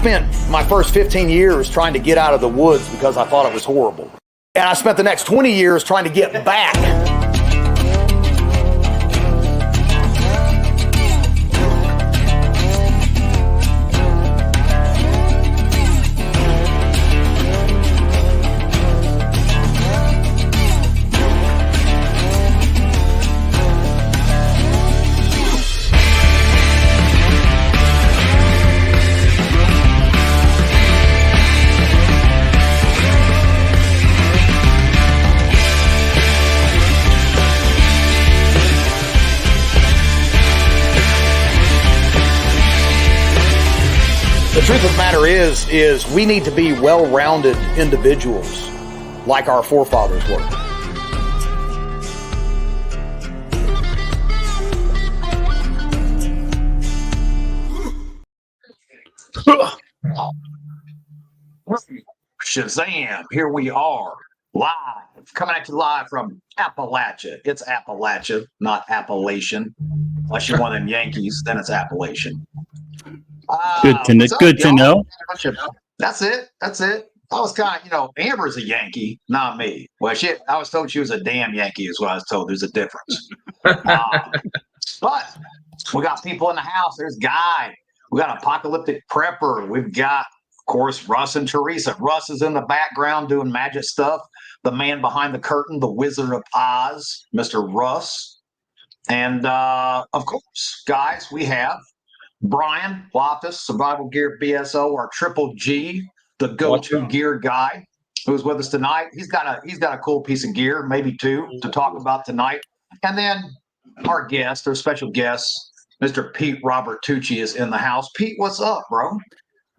spent my first 15 years trying to get out of the woods because I thought it was horrible. And I spent the next 20 years trying to get back. The truth of the matter is we need to be well-rounded individuals like our forefathers were. Shazam, here we are, live, coming at you live from Appalachia. It's Appalachia, not Appalachian. Unless you're one of them Yankees, then it's Appalachian. Good to know. That's it. I was kind of, Amber's a Yankee, not me. Well, I was told she was a damn Yankee is what I was told. There's a difference. But we got people in the house. There's Guy. We got Apocalyptic Prepper. We've got, of course, Russ and Teresa. Russ is in the background doing magic stuff. The man behind the curtain, the Wizard of Oz, Mr. Russ. And, of course, guys, we have Brian Loftus, Survival Gear BSO, our Triple G, the go-to gear guy, who's with us tonight. He's got a cool piece of gear, maybe two, to talk about tonight. And then our guest, our special guest, Mr. Pete Robertucci is in the house. Pete, what's up, bro?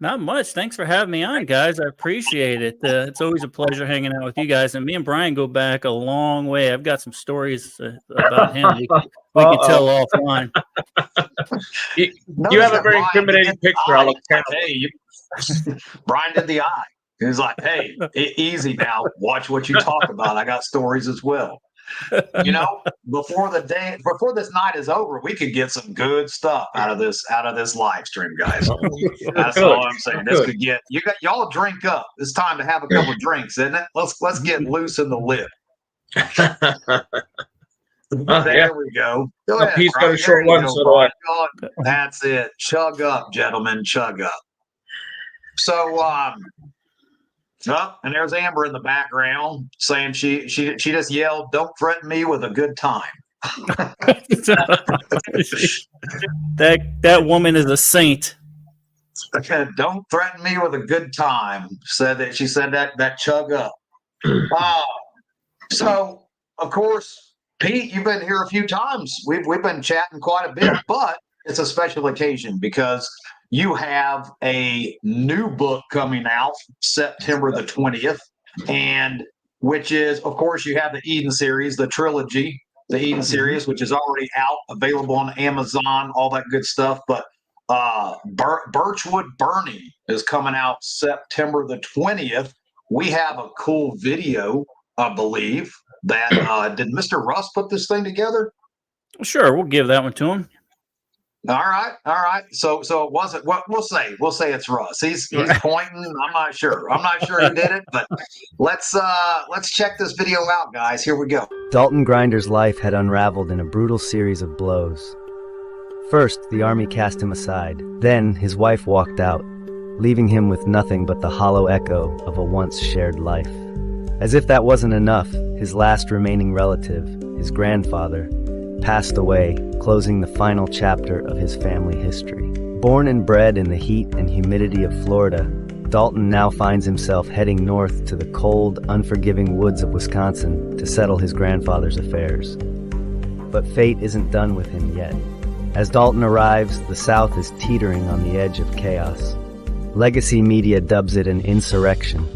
Not much. Thanks for having me on, guys. I appreciate it. It's always a pleasure hanging out with you guys. And me and Brian go back a long way. I've got some stories about him we can tell offline. You have a very incriminating picture. I'll hey, Brian did the eye. He was like, hey, easy now. Watch what you talk about. I got stories as well. Before this night is over, we could get some good stuff out of this live stream, guys. That's all I'm saying. This could get y'all drink up. It's time to have a couple drinks, isn't it? Let's get loose in the lip. There we go. Go ahead. He's got a short one, so do I. That's it. Chug up, gentlemen. Chug up. So, and there's Amber in the background saying she just yelled, "Don't threaten me with a good time." that woman is a saint. Don't threaten me with a good time. She said that chug up. So of course, Pete, you've been here a few times. We've been chatting quite a bit, but it's a special occasion because you have a new book coming out September the 20th, and which is, of course, you have the Eden series, the trilogy, the Eden series, which is already out, available on Amazon, all that good stuff. But Birchwood Burning is coming out September the 20th. We have a cool video, I believe, that did Mr. Russ put this thing together? Sure, we'll give that one to him. All right. So it wasn't what we'll say it's Russ. He's pointing. I'm not sure he did it, but let's check this video out, guys. Here we go. Dalton Grinder's life had unraveled in a brutal series of blows. First, the army cast him aside. Then his wife walked out, leaving him with nothing but the hollow echo of a once shared life. As if that wasn't enough, his last remaining relative, his grandfather, passed away, closing the final chapter of his family history. Born and bred in the heat and humidity of Florida, Dalton now finds himself heading north to the cold, unforgiving woods of Wisconsin to settle his grandfather's affairs. But fate isn't done with him yet. As Dalton arrives, the South is teetering on the edge of chaos. Legacy media dubs it an insurrection,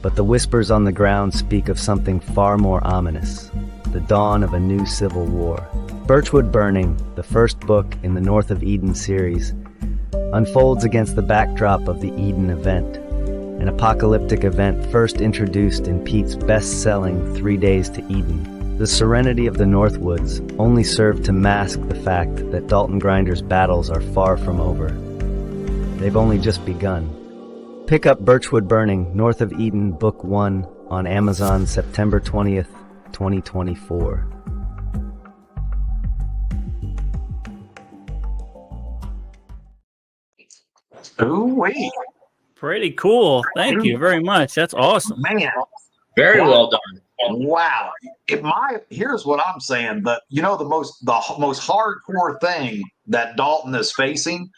but the whispers on the ground speak of something far more ominous: the dawn of a new civil war. Birchwood Burning, the first book in the North of Eden series, unfolds against the backdrop of the Eden event, an apocalyptic event first introduced in Pete's best-selling 3 Days to Eden. The serenity of the Northwoods only served to mask the fact that Dalton Grinder's battles are far from over. They've only just begun. Pick up Birchwood Burning, North of Eden, Book 1 on Amazon September 20th, 2024. Ooh-wee. Pretty cool. Thank you very much. That's awesome. Man. Very Wow. well done. Wow. Here's what I'm saying, but the most hardcore thing that Dalton is facing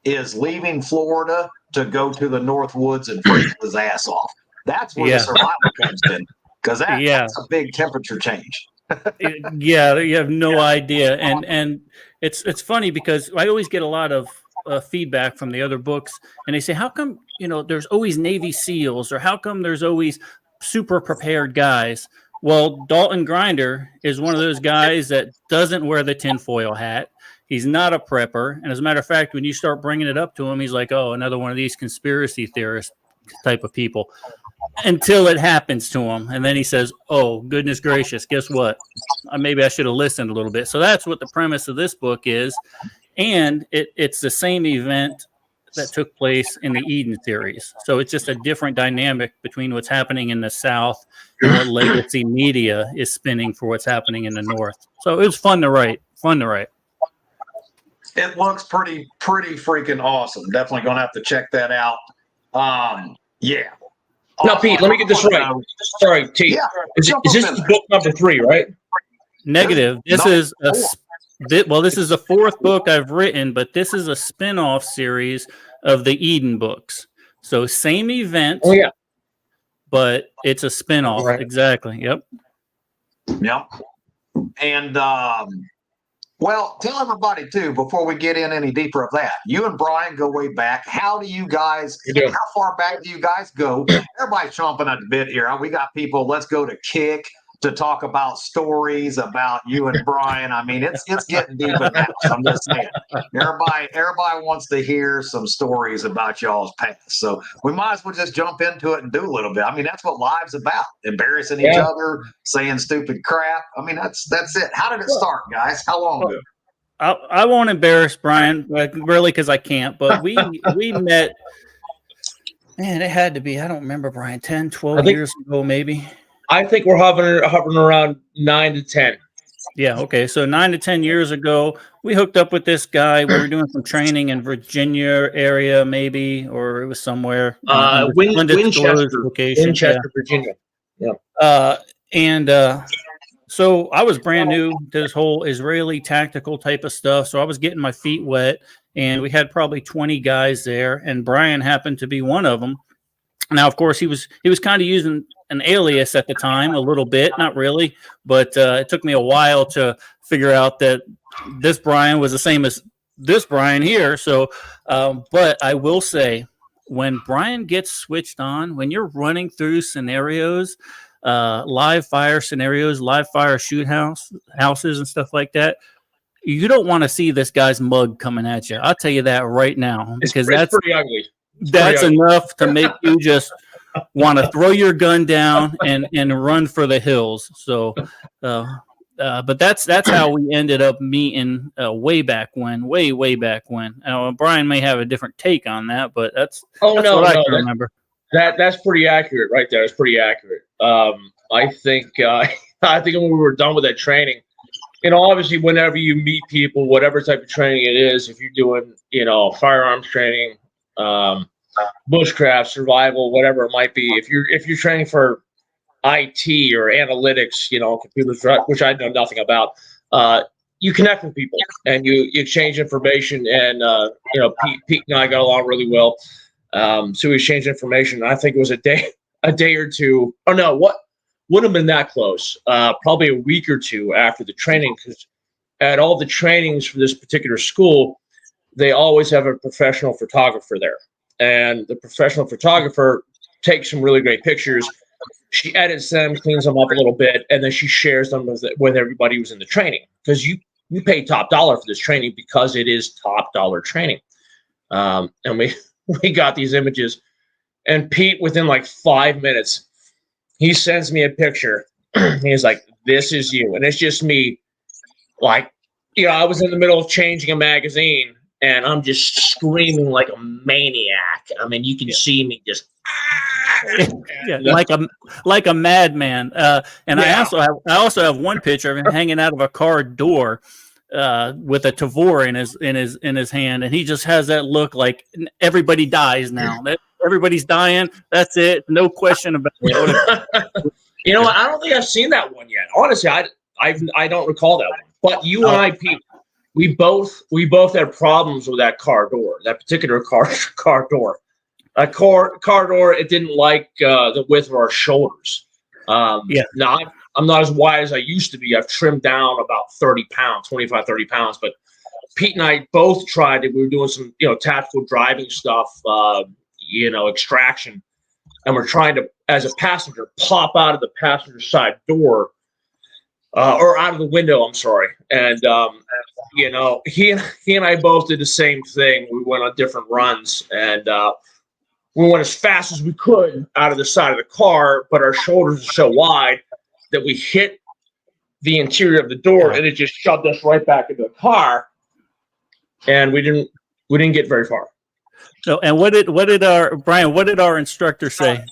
is leaving Florida to go to the North Woods and freeze his ass off. That's where the survival comes in, because that's a big temperature change. Yeah, you have no idea, and it's funny because I always get a lot of feedback from the other books, and they say, how come there's always Navy SEALs, or how come there's always super prepared guys? Well, Dalton Grinder is one of those guys that doesn't wear the tinfoil hat. He's not a prepper, and as a matter of fact, when you start bringing it up to him, he's like, "Oh, another one of these conspiracy theorist type of people." Until it happens to him, and then he says, "Oh, goodness gracious, guess what? Maybe I should have listened a little bit." So that's what the premise of this book is, and it's the same event that took place in the Eden series. So it's just a different dynamic between what's happening in the South and what legacy media is spinning for what's happening in the North. So it was fun to write. It looks pretty freaking awesome. Definitely gonna have to check that out. Yeah. Now, Pete, let me get this right. Sorry, T. Yeah, is this book number 3, right? Negative. This is the 4th book I've written, but this is a spin-off series of the Eden books. So same event. Oh, yeah. But it's a spin-off. Right. Exactly. Yep. And well, tell everybody too, before we get in any deeper of that, you and Brian go way back. How far back do you guys go? Everybody's chomping at the bit here. We got people, let's go to Kick to talk about stories about you and Brian. I mean, it's getting deep in that. I'm just saying. Everybody wants to hear some stories about y'all's past. So we might as well just jump into it and do a little bit. I mean, that's what life's about. Embarrassing each other, saying stupid crap. I mean, that's it. How did it start, guys? How long ago? I won't embarrass Brian, really, because I can't. But we met, man, it had to be, I don't remember, Brian, 10, 12 years ago, maybe. I think we're hovering around 9 to 10. Yeah, okay. So 9 to 10 years ago, we hooked up with this guy. We were doing some training in Virginia area, maybe, or it was somewhere. Winchester, Virginia. Yeah. So I was brand new to this whole Israeli tactical type of stuff. So I was getting my feet wet, and we had probably 20 guys there, and Brian happened to be one of them. Now, of course, he was kind of using an alias at the time, a little bit, not really, but it took me a while to figure out that this Brian was the same as this Brian here. So, but I will say, when Brian gets switched on, when you're running through scenarios, live fire scenarios, live fire shoot houses and stuff like that, you don't want to see this guy's mug coming at you. I'll tell you that right now, because that's pretty ugly. That's enough to make you just want to throw your gun down and run for the hills. So, but that's how we ended up meeting way back when. Brian may have a different take on that, but that's what I can remember. That's pretty accurate right there. It's pretty accurate. I think when we were done with that training, obviously whenever you meet people, whatever type of training it is, if you're doing, firearms training, bushcraft, survival, whatever it might be, if you're training for IT or analytics, computers, which I know nothing about, you connect with people and you exchange information. And Pete and I got along really well, so we exchanged information. I think it was a day or two. Oh no, what wouldn't have been that close? Probably a week or two after the training, because at all the trainings for this particular school, they always have a professional photographer there. And the professional photographer takes some really great pictures. She edits them, cleans them up a little bit, and then she shares them with everybody who's in the training. Because you pay top dollar for this training, because it is top dollar training. And we got these images. And Pete, within like 5 minutes, he sends me a picture. He's like, "This is you." And it's just me. Like, I was in the middle of changing a magazine, and I'm just screaming like a maniac. I mean, you can see me just like a madman. And I also have one picture of him hanging out of a car door with a Tavor in his hand, and he just has that look like everybody dies now. Everybody's dying. That's it. No question about it. You know what? I don't think I've seen that one yet. Honestly, I don't recall that one. But you and I, Pete, we both had problems with that car door, that particular car door. A car door, it didn't like the width of our shoulders. Now, I'm not as wide as I used to be. I've trimmed down about 30 pounds, 25, 30 pounds. But Pete and I both tried it. We were doing some, tactical driving stuff, extraction. And we're trying to, as a passenger, pop out of the passenger side door or out of the window, I'm sorry. And, he and I both did the same thing. We went on different runs, and we went as fast as we could out of the side of the car, but our shoulders are so wide that we hit the interior of the door, and it just shoved us right back into the car, and we didn't get very far. So, and what did our instructor say?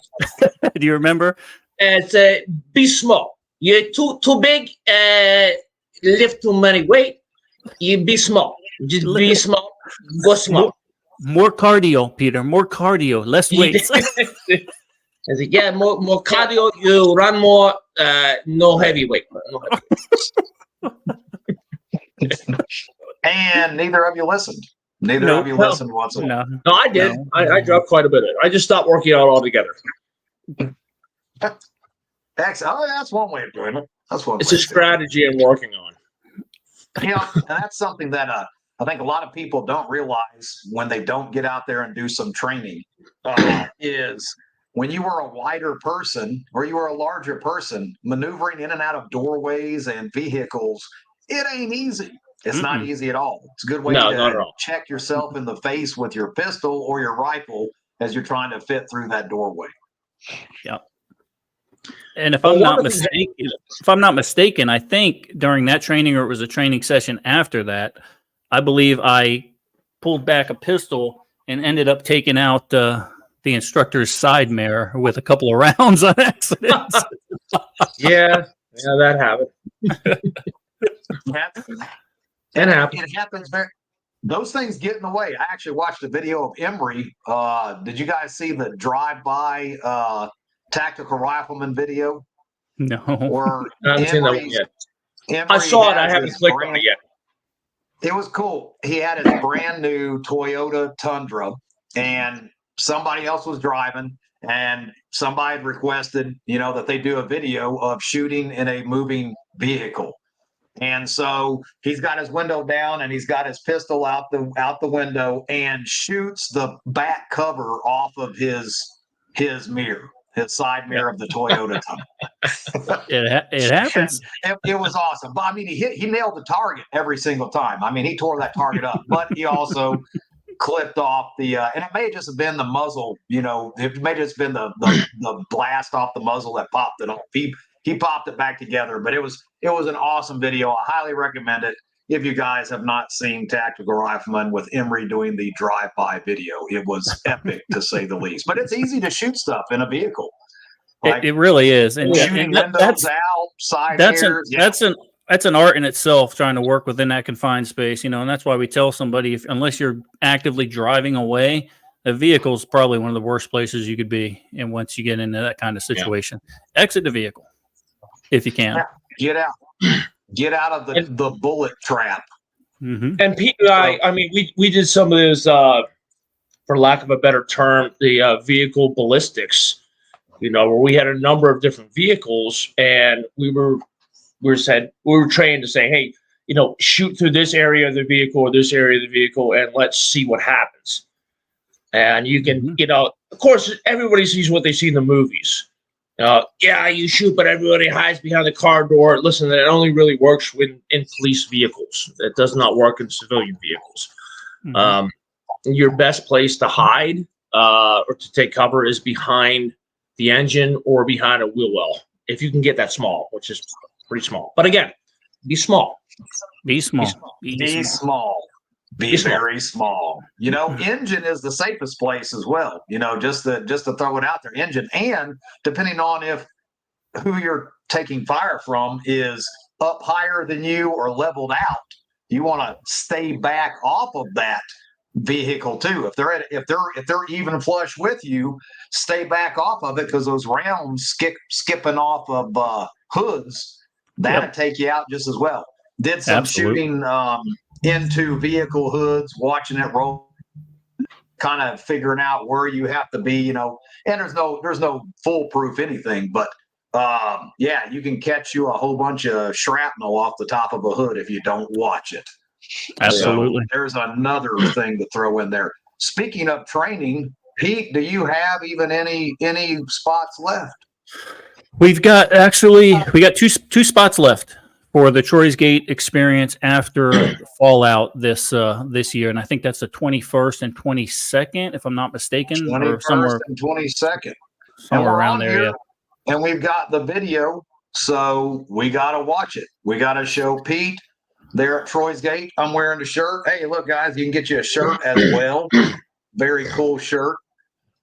Do you remember? It's be small. You're too big. Lift too many weight. You be small. Just be small. Go small. More cardio, Peter. More cardio. Less weights. I said, yeah, more cardio. You run more. No heavy weight. No heavy. And neither of you listened. Neither of you listened whatsoever. No, I did. No. I dropped quite a bit of it. I just stopped working out altogether. That's one way of doing it. It's a strategy I'm working on. And that's something that I think a lot of people don't realize when they don't get out there and do some training is when you are a wider person or you are a larger person, maneuvering in and out of doorways and vehicles, it ain't easy. It's not easy at all. It's a good way to check yourself in the face with your pistol or your rifle as you're trying to fit through that doorway. Yeah. And if I'm not mistaken, I think during that training, or it was a training session after that, I believe I pulled back a pistol and ended up taking out the instructor's side mirror with a couple of rounds on accident. Yeah, that happened. It happens. Those things get in the way. I actually watched a video of Emery. Did you guys see the drive-by tactical rifleman video? No. Or I haven't seen that one yet. I saw it. I haven't clicked on it yet. It was cool. He had his brand new Toyota Tundra, and somebody else was driving, and somebody had requested, that they do a video of shooting in a moving vehicle. And so he's got his window down and he's got his pistol out the window and shoots the back cover off of his mirror, his side mirror of the Toyota Tundra. It happens. It was awesome. But I mean, he nailed the target every single time. I mean, he tore that target up, but he also clipped off and it may have just been the muzzle, it may have just been the blast off the muzzle that popped it off. He popped it back together, but it was an awesome video. I highly recommend it if you guys have not seen Tactical Rifleman with Emery doing the drive-by video. It was epic to say the least. But it's easy to shoot stuff in a vehicle. It really is, and shooting windows out, side mirrors. That's an art in itself, trying to work within that confined space, and that's why we tell somebody, unless you're actively driving away, a vehicle is probably one of the worst places you could be. And once you get into that kind of situation, exit the vehicle if you can. Get out of the bullet trap. Mm-hmm. And Pete and I mean, we did some of those, for lack of a better term, the vehicle ballistics. Where we had a number of different vehicles, and we were trained to say, hey, shoot through this area of the vehicle or this area of the vehicle, and let's see what happens. And you can, of course, everybody sees what they see in the movies. You shoot, but everybody hides behind the car door. Listen, that only really works in police vehicles. It does not work in civilian vehicles. Mm-hmm. Your best place to hide or to take cover is behind the engine or behind a wheel well, if you can get that small, which is pretty small. But again, be small. Be small. Be small. Be very small. Engine is the safest place as well. Just to throw it out there, engine. And depending on if who you're taking fire from is up higher than you or leveled out, you want to stay back off of that vehicle too. If they're even flush with you, stay back off of it, because those rounds skipping off of hoods, that'll take you out just as well. Did some shooting into vehicle hoods, watching it roll, kind of figuring out where you have to be, and there's no foolproof anything, but you can catch you a whole bunch of shrapnel off the top of a hood if you don't watch it. Absolutely. So there's another thing to throw in there. Speaking of training, Pete, do you have even any spots left? We got two spots left for the Troy's Gate experience after Fallout this year, and I think that's the 21st and 22nd, if I'm not mistaken, 21st or somewhere and 22nd, somewhere around there. Yeah. And we've got the video, so we got to watch it. We got to show Pete there at Troy's Gate. I'm wearing the shirt. Hey, look, guys, you can get you a shirt as well. Very cool shirt.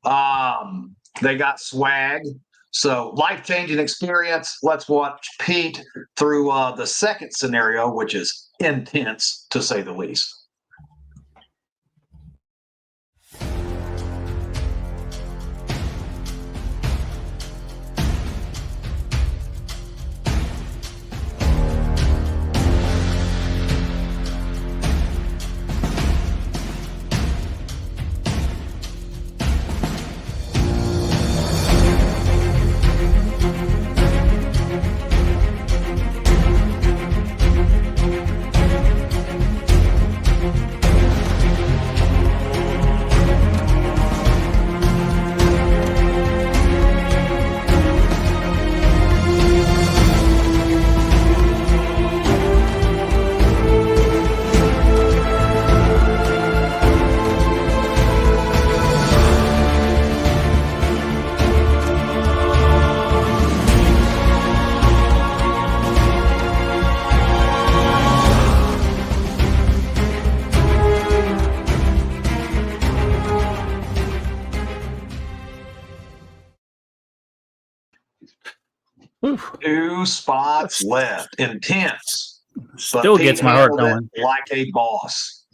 They got swag. So life-changing experience. Let's watch Pete through the second scenario, which is intense, to say the least. Two spots left. Intense. Still gets my heart going. Like a boss.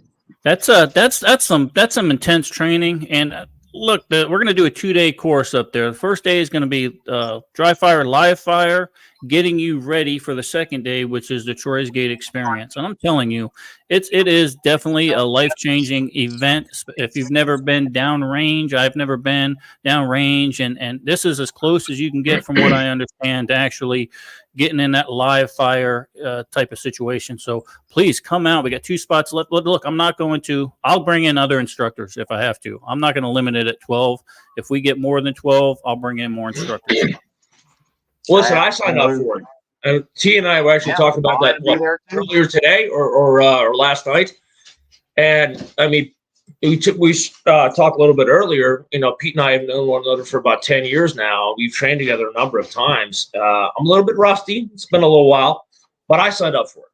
That's some intense training. And look, we're going to do a 2-day course up there. The first day is going to be dry fire, live fire, getting you ready for the second day, which is the Troy's Gate experience. And I'm telling you, it is definitely a life-changing event. If you've never been downrange, I've never been downrange, and this is as close as you can get, from what I understand, to actually getting in that live fire type of situation. So please come out. We got 2 spots left. Look, I'll bring in other instructors if I have to. I'm not going to limit it at 12. If we get more than 12, I'll bring in more instructors. Listen, I signed up for it. T and I were actually talking about that earlier today or last night. And I mean, we talked a little bit earlier. Pete and I have known one another for about 10 years now. We've trained together a number of times. I'm a little bit rusty. It's been a little while, but I signed up for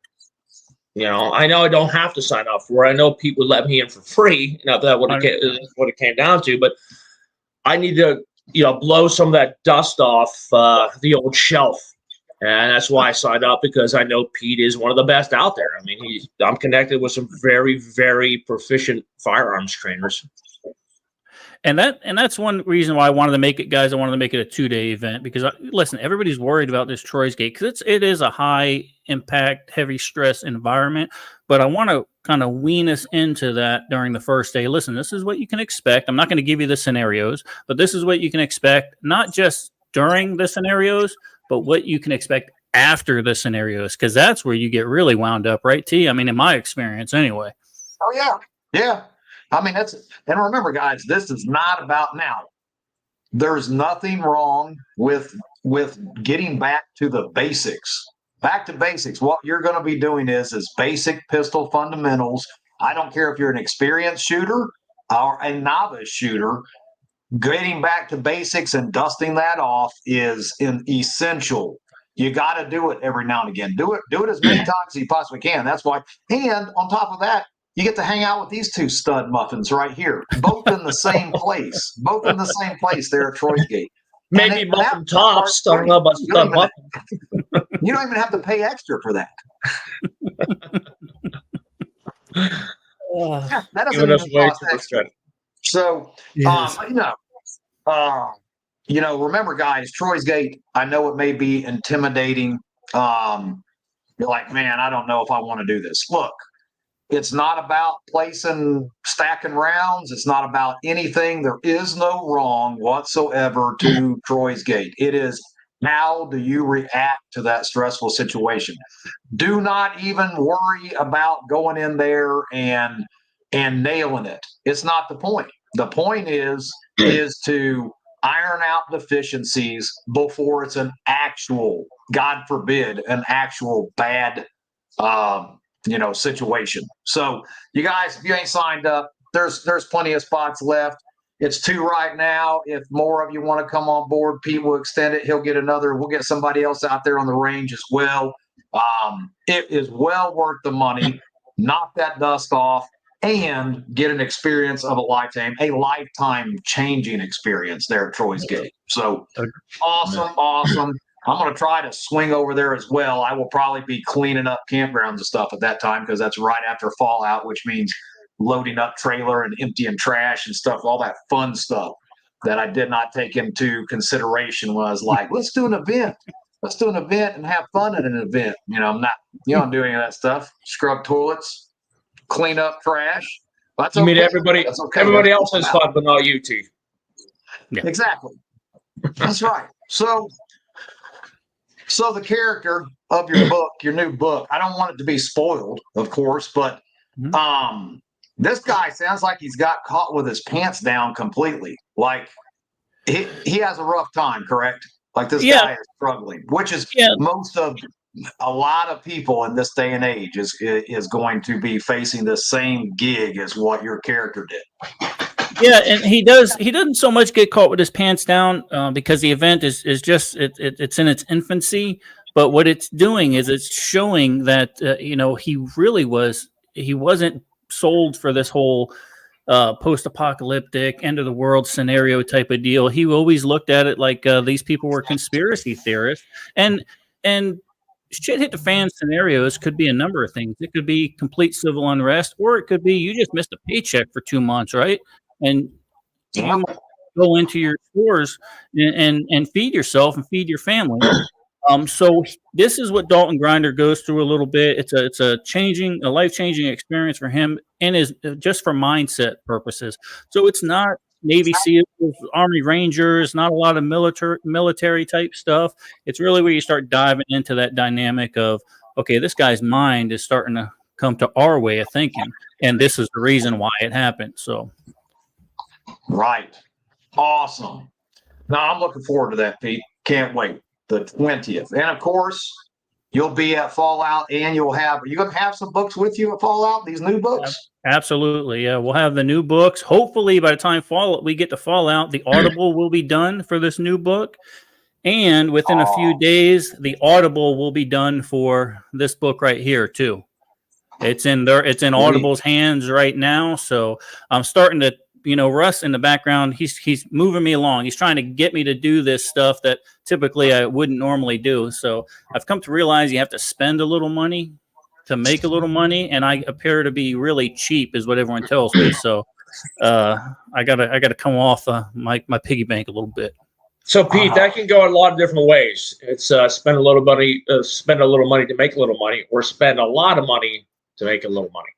it. I know I don't have to sign up for it. I know Pete would let me in for free. Not that what it came down to, but I need to blow some of that dust off the old shelf. And that's why I signed up, because I know Pete is one of the best out there. I mean, I'm connected with some very, very proficient firearms trainers. And that's one reason why I wanted to make it, guys. I wanted to make it a 2-day event, because listen, everybody's worried about this Troy's Gate, because it is a high impact, heavy stress environment. But I want to kind of wean us into that during the first day. Listen, this is what you can expect. I'm not going to give you the scenarios, but this is what you can expect, not just during the scenarios, but what you can expect after the scenarios, because that's where you get really wound up, right, T? I mean, in my experience anyway. Oh, yeah. Yeah. I mean, and remember, guys, this is not about now. There's nothing wrong with getting back to the basics. Back to basics. What you're going to be doing is basic pistol fundamentals. I don't care if you're an experienced shooter or a novice shooter. Getting back to basics and dusting that off is essential. You got to do it every now and again. Do it as many times as you possibly can. That's why. And on top of that, you get to hang out with these two stud muffins right here, both in the same place, both in the same place there at Troy's Gate. Maybe muffin tops. I don't know about stud muffin. You don't even have to pay extra for that. That doesn't even cost extra. So, Yes. remember, guys, Troy's Gate, I know it may be intimidating. You're like, man, I don't know if I want to do this. Look, it's not about stacking rounds. It's not about anything. There is no wrong whatsoever to Troy's Gate. It is, how do you react to that stressful situation? Do not even worry about going in there and nailing it. It's not the point. The point is to iron out deficiencies before it's an actual, God forbid, an actual bad situation. So you guys, if you ain't signed up, there's plenty of spots left. It's 2 right now. If more of you want to come on board, Pete will extend it. He'll get another. We'll get somebody else out there on the range as well. It is well worth the money. Knock that dust off and get an experience of a lifetime changing experience there at Troy's Gate. So awesome. I'm going to try to swing over there as well. I will probably be cleaning up campgrounds and stuff at that time because that's right after fallout, which means loading up trailer and emptying trash and stuff, all that fun stuff that I did not take into consideration when I was like, let's do an event. Let's do an event and have fun at an event. I'm not, don't do any of that stuff. Scrub toilets, clean up trash. That's okay. Everybody else has fun, but not you two. Yeah. Exactly. That's right. So the character of your book, your new book, I don't want it to be spoiled, of course, but this guy sounds like he's got caught with his pants down completely. Like he has a rough time, correct? Like this guy is struggling, which is a lot of people in this day and age is going to be facing the same gig as what your character did. Yeah, and he doesn't so much get caught with his pants down because the event is just it's in its infancy. But what it's doing is it's showing that he wasn't sold for this whole post-apocalyptic end of the world scenario type of deal. He always looked at it like these people were conspiracy theorists, and shit hit the fan scenarios could be a number of things. It could be complete civil unrest, or it could be you just missed a paycheck for 2 months, right? And you go into your stores and feed yourself and feed your family. So this is what Dalton Grinder goes through a little bit. It's a life-changing experience for him and is just for mindset purposes. So it's not Navy SEALs, Army Rangers, not a lot of military type stuff. It's really where you start diving into that dynamic of, okay, this guy's mind is starting to come to our way of thinking, and this is the reason why it happened. So, right, awesome. Now I'm looking forward to that, Pete. Can't wait. The 20th, and of course, you'll be at Fallout, and are you going to have some books with you at Fallout? These new books? Absolutely, yeah. We'll have the new books. Hopefully, by the time we get to Fallout, the Audible will be done for this new book, and within a few days, the Audible will be done for this book right here too. It's in Audible's hands right now, so I'm starting to. Russ in the background, he's moving me along. He's trying to get me to do this stuff that typically I wouldn't normally do. So I've come to realize you have to spend a little money to make a little money, and I appear to be really cheap, is what everyone tells me. So I gotta come off my piggy bank a little bit. So Pete, that can go a lot of different ways. It's spend a little money to make a little money, or spend a lot of money to make a little money.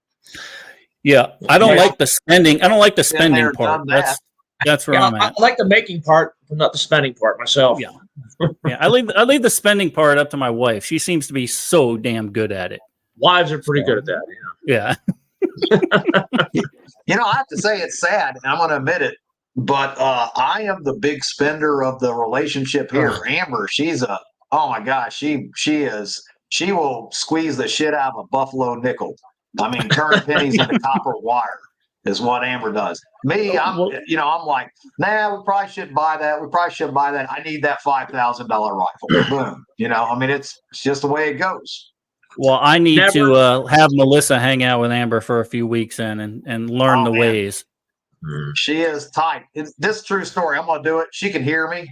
Yeah, I don't like the spending. I don't like the spending part. That's where I'm at. I like the making part, but not the spending part myself. Yeah. I leave the spending part up to my wife. She seems to be so damn good at it. Wives are pretty good at that. Yeah. I have to say it's sad, and I'm going to admit it, but I am the big spender of the relationship here. Amber, she's oh my gosh, she will squeeze the shit out of a buffalo nickel. I mean, turn pennies into copper wire is what Amber does. Me, I'm like, nah, we probably shouldn't buy that. I need that $5,000 rifle. Boom. It's just the way it goes. Well, I need Never- to have Melissa hang out with Amber for a few weeks and learn the man. ways. She is tight. This is a true story. I'm gonna do it. She can hear me,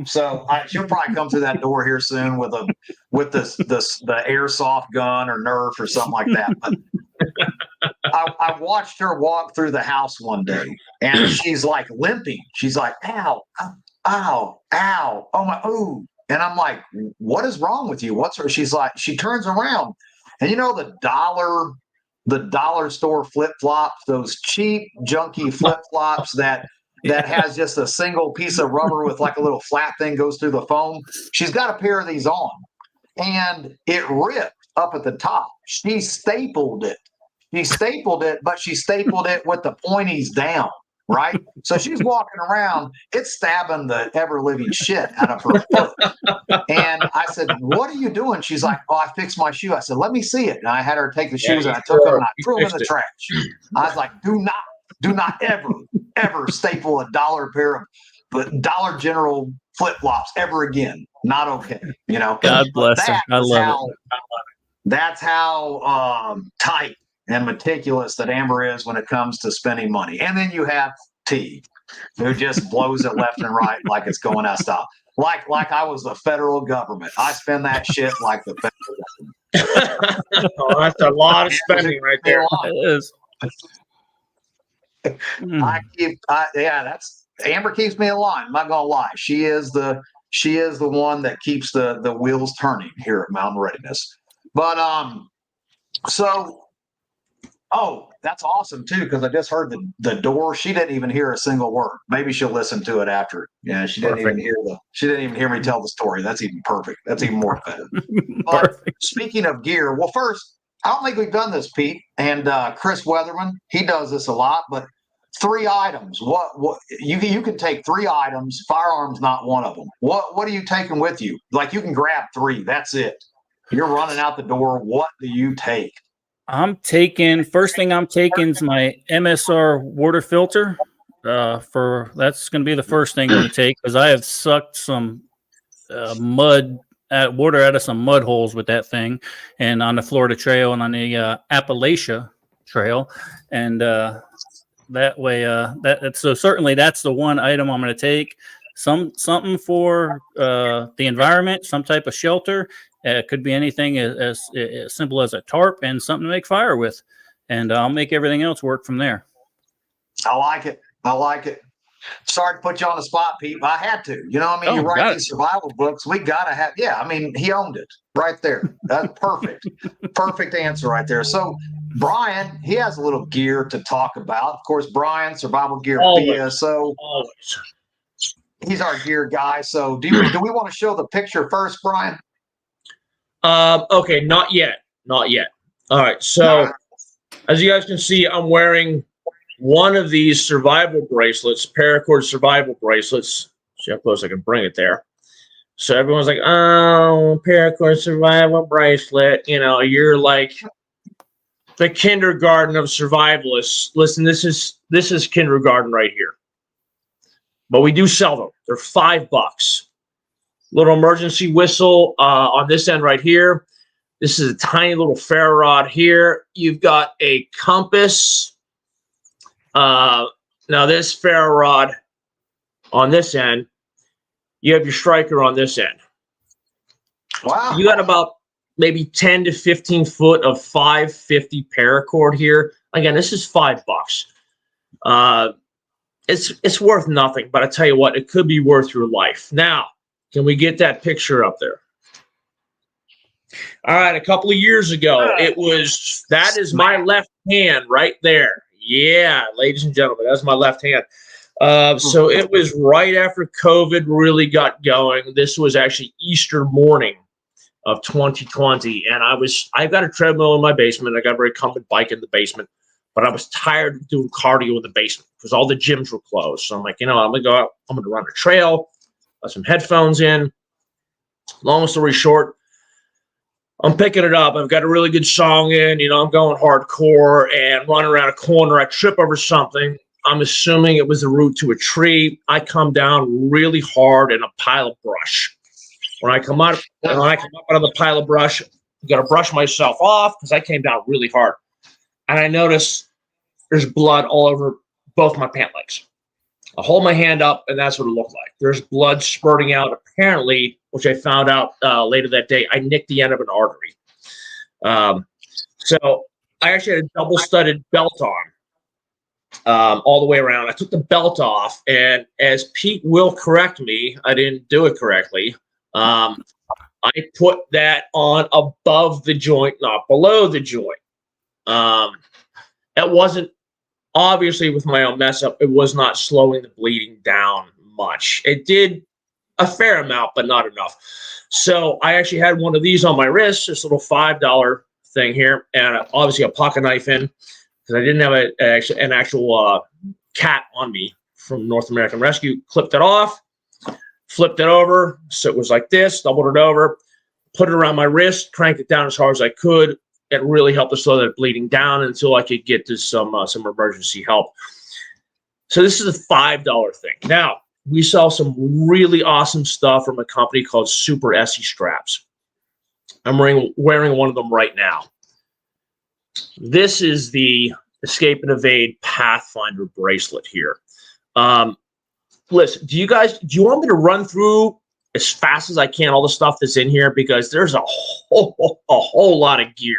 so she'll probably come through that door here soon with the airsoft gun or Nerf or something like that. But I watched her walk through the house one day, and she's like limping. She's like, "Ow, ow, ow, oh my, ooh!" And I'm like, "What is wrong with you? What's her?" She's like, she turns around, and the dollar store flip-flops, those cheap, junky flip-flops that has just a single piece of rubber with like a little flat thing goes through the foam. She's got a pair of these on, and it ripped up at the top. She stapled it, but she stapled it with the pointies down, right? So she's walking around, it's stabbing the ever-living shit out of her foot. And I said, "What are you doing?" She's like, "Oh, I fixed my shoe." I said, "Let me see it." And I had her take the shoes, and I took them and I threw them in the trash. I was like, do not ever staple a dollar pair of Dollar General flip-flops ever again. Not okay. God bless her. I love it. That's how tight and meticulous that Amber is when it comes to spending money. And then you have T, who just blows it left and right like it's going out of style. Like I was the federal government. I spend that shit like the federal government. Oh, that's a lot of spending right there. It is. That's Amber keeps me in line. I'm not gonna lie. She is the one that keeps the wheels turning here at Mountain Readiness. But that's awesome too, because I just heard the door. She didn't even hear a single word. Maybe she'll listen to it after. Yeah, she didn't even hear me tell the story. That's even perfect. That's even more better. But speaking of gear, well, first, I don't think we've done this, Pete, and Chris Weatherman. He does this a lot, but 3 items. What you can take 3 items. Firearms not one of them. What are you taking with you? Like, you can grab 3. That's it. You're running out the door. What do you take? First thing I'm taking is my MSR water filter. That's going to be the first thing I'm going to take, because I have sucked some water out of some mud holes with that thing, and on the Florida Trail and on the Appalachia Trail, and that way, so certainly that's the one item I'm going to take. Something for the environment, some type of shelter. It could be anything as simple as a tarp and something to make fire with, and I'll make everything else work from there. I like it. Sorry to put you on the spot, Pete, but I had to. You write these survival books. We gotta have. Yeah, he owned it right there. That's perfect. Perfect answer right there. So Brian, he has a little gear to talk about. Of course, Brian, survival gear via. So he's our gear guy. So do we want to show the picture first, Brian? Okay, not yet. All right, so as you guys can see, I'm wearing one of these survival bracelets, paracord survival bracelets. See how close I can bring it there. So everyone's like, "Oh, paracord survival bracelet." You're like the kindergarten of survivalists. Listen, this is kindergarten right here. But we do sell them. They're $5. Little emergency whistle on this end right here. This is a tiny little ferro rod here. You've got a compass. Now this ferro rod on this end, you have your striker on this end. Wow. You got about maybe 10 to 15 foot of 550 paracord here. Again, this is $5. It's worth nothing, but I tell you what, it could be worth your life. Now, can we get that picture up there? All right, a couple of years ago, that is my left hand right there. Yeah, ladies and gentlemen, that's my left hand. So it was right after COVID really got going. This was actually Easter morning of 2020, and I've got a treadmill in my basement. I got a very recumbent bike in the basement, but I was tired of doing cardio in the basement because all the gyms were closed. So I'm like, I'm gonna go out. I'm gonna run a trail. Got some headphones in. Long story short, I'm picking it up. I've got a really good song in. I'm going hardcore and running around a corner. I trip over something. I'm assuming it was the root to a tree. I come down really hard in a pile of brush. When I come up out of the pile of brush, Got to brush myself off because I came down really hard. And I noticed there's blood all over both my pant legs. I hold my hand up, and that's what it looked like. There's blood spurting out. Apparently, which I found out later that day, I nicked the end of an artery. So I actually had a double-studded belt on all the way around. I took the belt off, and as Pete will correct me, I didn't do it correctly. I put that on above the joint, not below the joint. It wasn't, obviously with my own mess up, it was not slowing the bleeding down much. It did a fair amount, but not enough. So I actually had one of these on my wrist, this little $5 thing here, and obviously a pocket knife in, because I didn't have an actual cat on me from North American Rescue. Clipped it off, flipped it over, so it was like this, doubled it over, put it around my wrist, cranked it down as hard as I could. It really helped to slow that bleeding down until I could get to some emergency help. So this is a $5 thing. Now, we sell some really awesome stuff from a company called Super SE Straps. I'm wearing one of them right now. This is the Escape and Evade Pathfinder bracelet here. Listen, do you want me to run through as fast as I can all the stuff that's in here? Because there's a whole lot of gear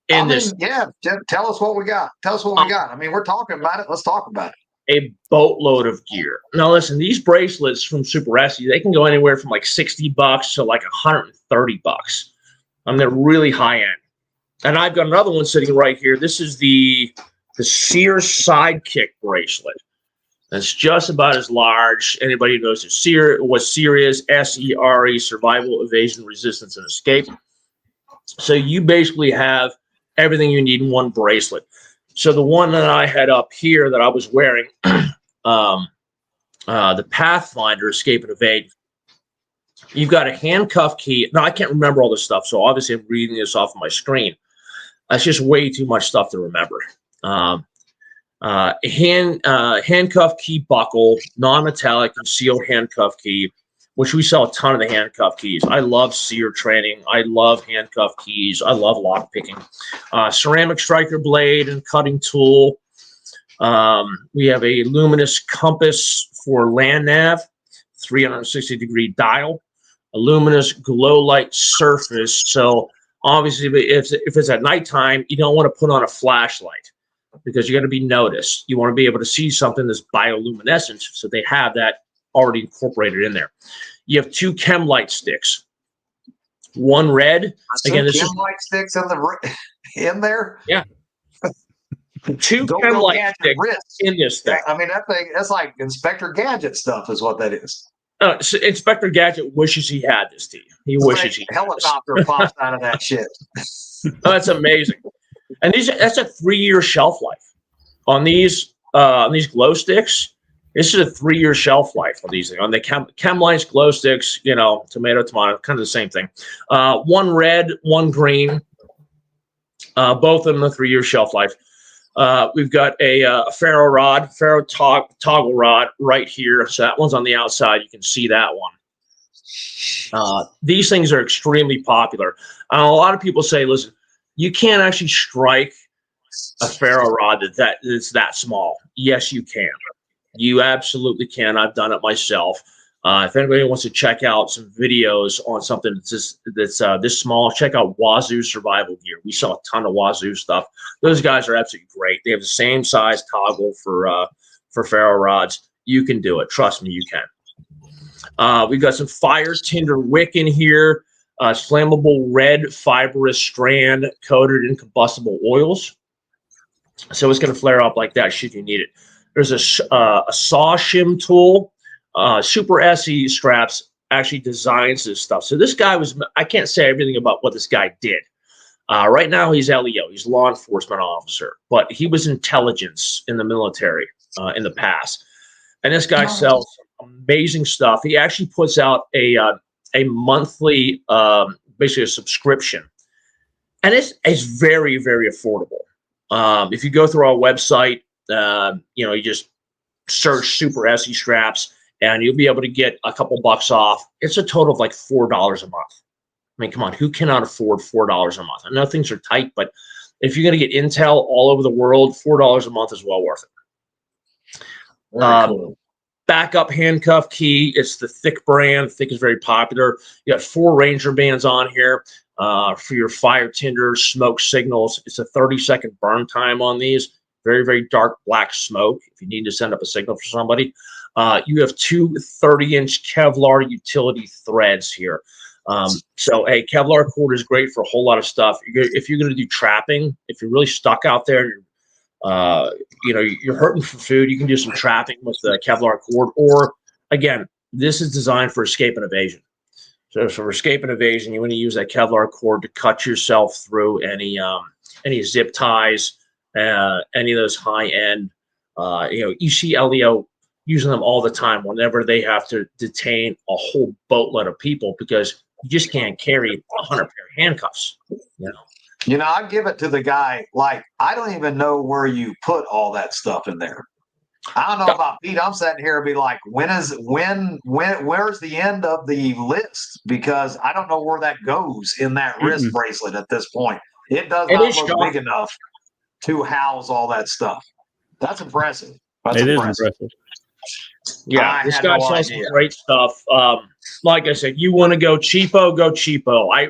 in this. Yeah, tell us what we got. Tell us what we got. I mean, we're talking about it. Let's talk about it. A boatload of gear. Now, listen, these bracelets from Super SE, they can go anywhere from like $60 to like $130. They're really high end. And I've got another one sitting right here. This is the Sears Sidekick bracelet. That's just about as large. Anybody who knows what SERE is, SERE, Survival, Evasion, Resistance, and Escape. So you basically have everything you need in one bracelet. So the one that I had up here that I was wearing, the Pathfinder Escape and Evade, you've got a handcuff key. Now, I can't remember all this stuff, so obviously I'm reading this off of my screen. That's just way too much stuff to remember. Handcuff key buckle, non-metallic concealed handcuff key, which we sell a ton of the handcuff keys. I love SERE training. I love handcuff keys. I love lock picking. Ceramic striker blade and cutting tool. We have a luminous compass for land nav, 360-degree dial, a luminous glow light surface. So obviously, if it's at nighttime, you don't want to put on a flashlight, because you're going to be noticed. You want to be able to see something that's bioluminescent, so they have that already incorporated in there. You have 2 chem light sticks. One red. Again, this chem light sticks in there? Yeah. 2 chem light sticks in this thing. I mean, that's like Inspector Gadget stuff is what that is. So Inspector Gadget wishes he had this tea. He wishes he had helicopter pops out of that shit. Oh, that's amazing. And that's a 3-year shelf life on these glow sticks. This is a 3-year shelf life on these things. On the chem lights, glow sticks, tomato, kind of the same thing. One red, one green. Both of them a 3-year shelf life. We've got a ferro toggle rod right here. So that one's on the outside. You can see that one. These things are extremely popular. A lot of people say, listen, you can't actually strike a ferro rod that's that small. Yes, you can. You absolutely can. I've done it myself. If anybody wants to check out some videos on something that's this small, check out Wazoo Survival Gear. We sell a ton of Wazoo stuff. Those guys are absolutely great. They have the same size toggle for ferro rods. You can do it. Trust me, you can. We've got some fire tinder wick in here. Flammable red fibrous strand coated in combustible oils. So it's going to flare up like that should you need it. There's a saw shim tool. Super SE Straps actually designs this stuff. So this guy I can't say everything about what this guy did. Right now he's LEO. He's law enforcement officer, but he was intelligence in the military in the past. And this guy sells amazing stuff. He actually puts out a monthly, basically a subscription, and it's very, very affordable. If you go through our website, you just search Super SE Straps, and you'll be able to get a couple bucks off. It's a total of like $4 a month. mean, come on, who cannot afford $4 a month? I know things are tight, but if you're going to get intel all over the world, $4 a month is well worth it. Cool. Backup handcuff key. It's the Thick brand. Thick is very popular. You got 4 Ranger bands on here for your fire tinders, smoke signals. It's a 30-second burn time on these. Very, very dark black smoke if you need to send up a signal for somebody. You have 2 30-inch Kevlar utility threads here. So a Kevlar cord is great for a whole lot of stuff. If you're going to do trapping, if you're really stuck out there, you're hurting for food, you can do some trapping with the Kevlar cord. Or again, this is designed for escape and evasion. So for escape and evasion, you want to use that Kevlar cord to cut yourself through any zip ties, any of those high end. You see LEO using them all the time whenever they have to detain a whole boatload of people because you just can't carry 100 pair of handcuffs. I give it to the guy. Like, I don't even know where you put all that stuff in there. I don't know about Pete. I'm sitting here and be like, where's the end of the list? Because I don't know where that goes in that wrist bracelet at this point. It does not look big enough to house all that stuff. That's impressive. That's impressive. Yeah, this guy sells some great stuff. Like I said, you want to go cheapo, go cheapo.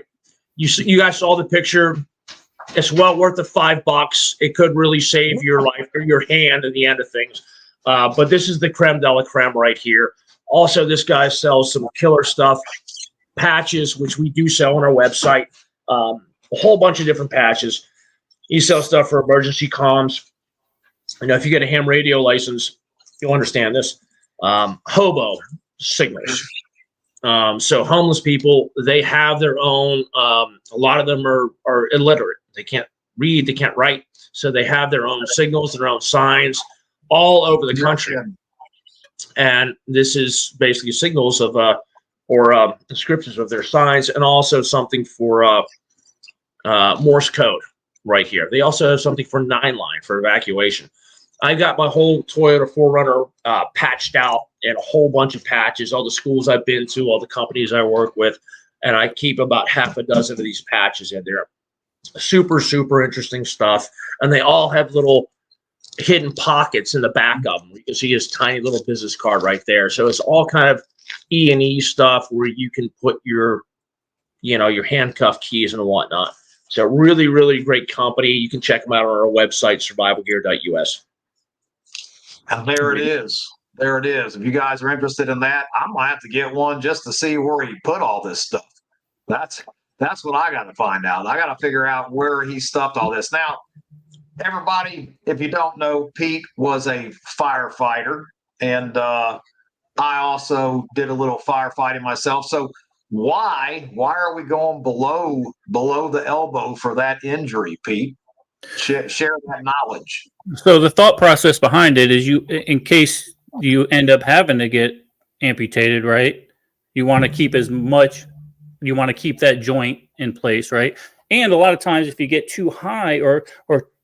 You guys saw the picture. It's well worth the $5. It could really save your life or your hand in the end of things. But this is the creme de la creme right here. Also, this guy sells some killer stuff, patches, which we do sell on our website. A whole bunch of different patches. He sells stuff for emergency comms. If you get a ham radio license, you'll understand this. Hobo signals. So homeless people, they have their own. A lot of them are illiterate. They can't read, they can't write. So they have their own signals, their own signs all over the country. And this is basically signals of or descriptions of their signs, and also something for Morse code right here. They also have something for 9-line for evacuation. I got my whole Toyota 4Runner patched out in a whole bunch of patches, all the schools I've been to, all the companies I work with, and I keep about half a dozen of these patches in there. Super, super interesting stuff. And they all have little hidden pockets in the back of them. You can see his tiny little business card right there. So it's all kind of E&E stuff where you can put your handcuff keys and whatnot. So really, really great company. You can check them out on our website, survivalgear.us. And there it is. There it is. If you guys are interested in that, I'm going to have to get one just to see where he put all this stuff. That's what I got to find out. I got to figure out where he stuffed all this. Now, everybody, if you don't know, Pete was a firefighter, and I also did a little firefighting myself. So why are we going below the elbow for that injury, Pete? Share that knowledge. So the thought process behind it is in case you end up having to get amputated, right? You want to keep that joint in place, right? And a lot of times if you get too high or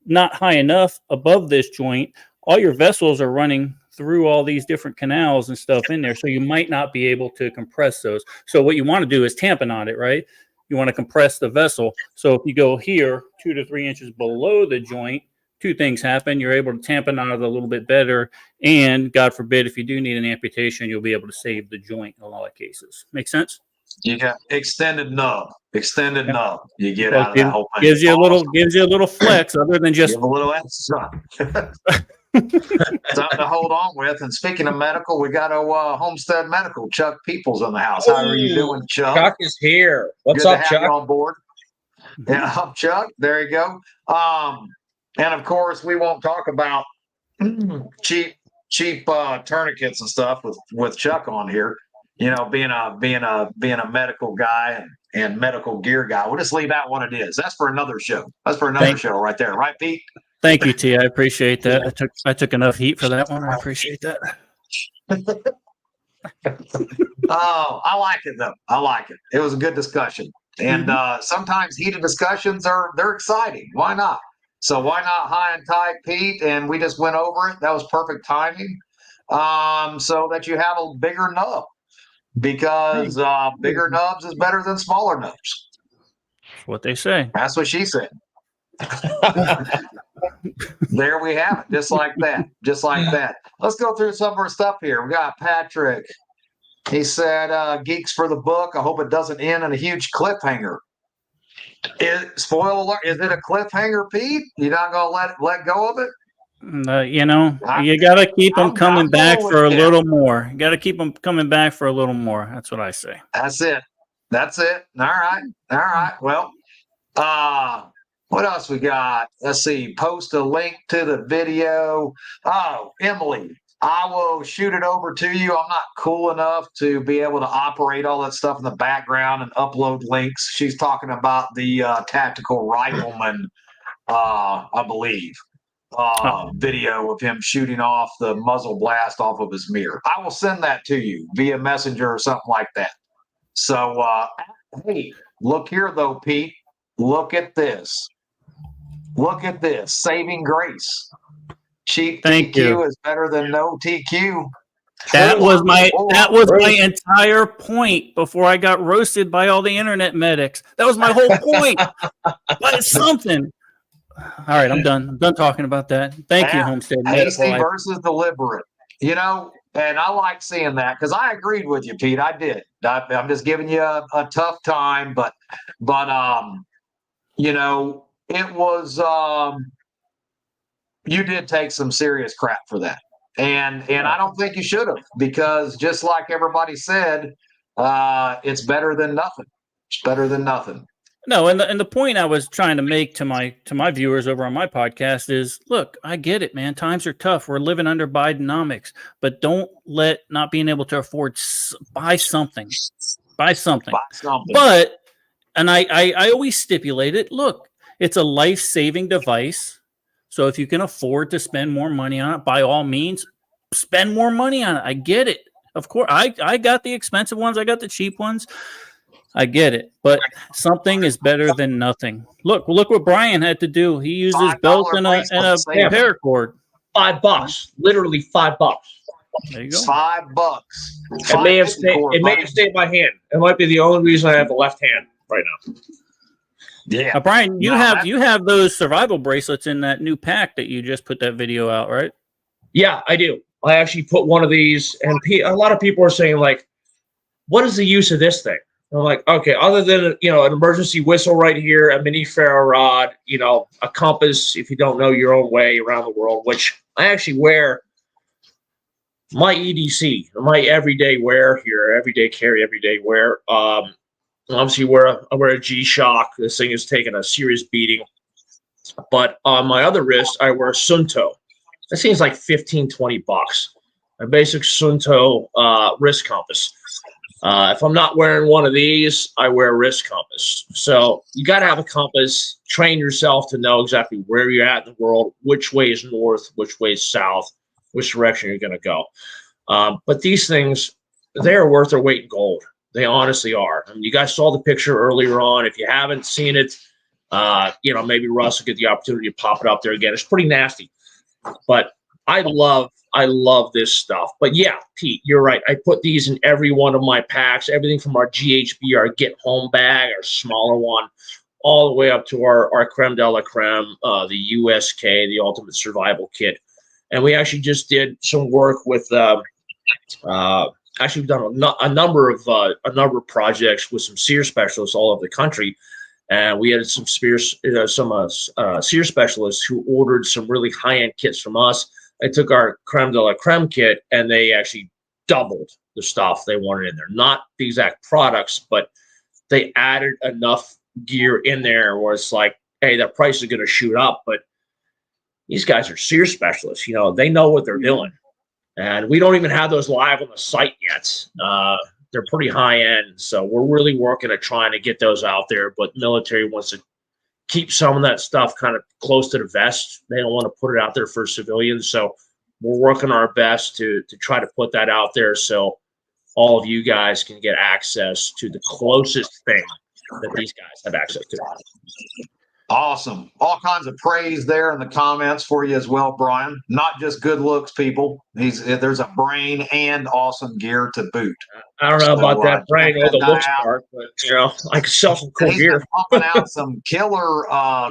not high enough above this joint, all your vessels are running through all these different canals and stuff in there. So you might not be able to compress those. So what you want to do is tamponade it, right? You want to compress the vessel. So if you go here 2 to 3 inches below the joint, 2 things happen. You're able to tamponade it a little bit better. And God forbid, if you do need an amputation, you'll be able to save the joint in a lot of cases. Make sense? You got extended nub. Nub. You get out of that whole thing. Gives you a little flex other than just give a little extra. Something to hold on with. And speaking of medical, we got a Homestead Medical. Chuck Peoples in the house. How are you doing, Chuck? Chuck is here. What's Good up, to have Chuck? you on board. Yeah, I'm Chuck. There you go. And of course, we won't talk about cheap tourniquets and stuff with Chuck on here. Being a medical guy and medical gear guy. We'll just leave that one it is. That's for another show. Show right there, right, Pete? Thank you, T. I appreciate that. I took enough heat for that one. I appreciate that. Oh, I like it though. I like it. It was a good discussion, and sometimes heated discussions they're exciting. Why not? So why not high and tight, Pete? And we just went over it. That was perfect timing. So that you have a bigger nub, because bigger nubs is better than smaller nubs. what they say. That's what she said. There we have it. Just like that. Just like that. Let's go through some of our stuff here. We got Patrick. He said, geeks for the book. I hope it doesn't end in a huge cliffhanger. Spoiler alert, is it a cliffhanger, Pete? You're not going to let go of it? You got to keep them coming back for a little more. You got to keep them coming back for a little more. That's what I say. That's it. All right. Well, what else we got? Let's see. Post a link to the video. Oh, Emily, I will shoot it over to you. I'm not cool enough to be able to operate all that stuff in the background and upload links. She's talking about the tactical rifleman, I believe, video of him shooting off the muzzle blast off of his mirror. I will send that to you via messenger or something like that. So, hey, look here, though, Pete. Look at this. Saving grace. Cheap TQ is better than no TQ. That was my entire point before I got roasted by all the internet medics. That was my whole point. But it's something. All right, I'm done. I'm done talking about that. Thank you, Homestead Hasty versus deliberate. And I like seeing that because I agreed with you, Pete. I did. I'm just giving you a tough time, but it was you did take some serious crap for that, and I don't think you should have, because just like everybody said, it's better than nothing. It's better than nothing. No, and the point I was trying to make to my viewers over on my podcast is, look, I get it, man. Times are tough. We're living under Bidenomics, but don't let not being able to afford buy something. But and I always stipulate it. Look, it's a life-saving device. So if you can afford to spend more money on it, by all means, spend more money on it. I get it. Of course, I got the expensive ones. I got the cheap ones. I get it, but something is better than nothing. Look what Brian had to do. He used his belt and a paracord. $5, literally $5. There you go. $5. It may have stayed in my hand. It might be the only reason I have a left hand right now. Yeah, Brian, you have those survival bracelets in that new pack that you just put that video out, right? Yeah, I do. I actually put one of these, and a lot of people are saying, like, what is the use of this thing? I'm like, okay, other than, an emergency whistle right here, a mini ferro rod, a compass if you don't know your own way around the world, which I actually wear my EDC, my everyday wear here, everyday carry, everyday wear. Obviously I wear a G-Shock. This thing is taking a serious beating. But on my other wrist, I wear a Sunto. That seems like $15-20. A basic Sunto wrist compass. If I'm not wearing one of these, I wear a wrist compass. So you got to have a compass. Train yourself to know exactly where you're at in the world, which way is north, which way is south, which direction you're going to go. But these things, they are worth their weight in gold. They honestly are. I mean, you guys saw the picture earlier on. If you haven't seen it, maybe Russ will get the opportunity to pop it up there again. It's pretty nasty, but I love this stuff. But yeah, Pete, you're right. I put these in every one of my packs, everything from our GHB, our Get Home bag, our smaller one, all the way up to our creme de la creme, the USK, the Ultimate Survival Kit. And we actually just did some work with, we've done a number of projects with some SEER specialists all over the country. And we had some SEER specialists who ordered some really high-end kits from us. They took our creme de la creme kit and they actually doubled the stuff they wanted in there. Not the exact products, but they added enough gear in there where it's like, hey, the price is going to shoot up. But these guys are SEER specialists. They know what they're doing. And we don't even have those live on the site yet. They're pretty high end. So we're really working at trying to get those out there. But military wants to keep some of that stuff kind of close to the vest. They don't want to put it out there for civilians. So we're working our best to try to put that out there so all of you guys can get access to the closest thing that these guys have access to. Awesome. All kinds of praise there in the comments for you as well, Brian. Not just good looks, people. There's a brain and awesome gear to boot. I don't know about that brain or check the that looks guy out. part, but I can sell some cool He's been gear. pumping out some killer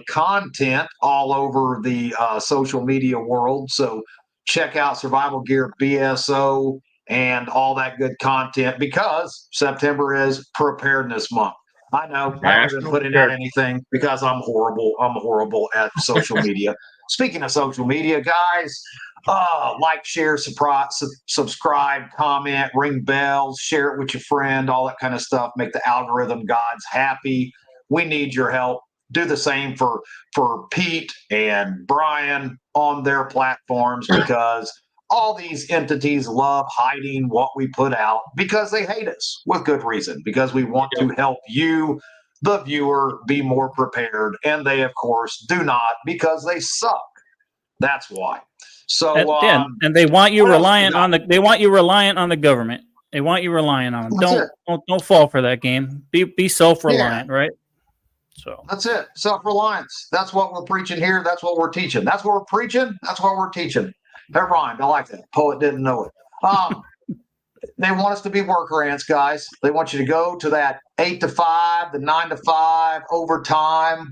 content all over the social media world. So check out Survival Gear BSO and all that good content, because September is Preparedness Month. I know I haven't been putting out anything because I'm horrible. I'm horrible at social media. Speaking of social media, guys, like, share, subscribe, comment, ring bells, share it with your friend, all that kind of stuff. Make the algorithm gods happy. We need your help. Do the same for Pete and Brian on their platforms, because all these entities love hiding what we put out because they hate us with good reason, because we want to help you, the viewer, be more prepared. And they, of course, do not, because they suck. That's why. So and they want you reliant on they want you reliant on the government. They want you reliant on them. Don't fall for that game. Be self-reliant, right? So that's it. Self-reliance. That's what we're preaching here. That's what we're teaching. That's what we're preaching. That's what we're teaching. Never mind. I like that. Poet didn't know it. They want us to be worker ants, guys. They want you to go to that 8 to 5, the 9 to 5, overtime,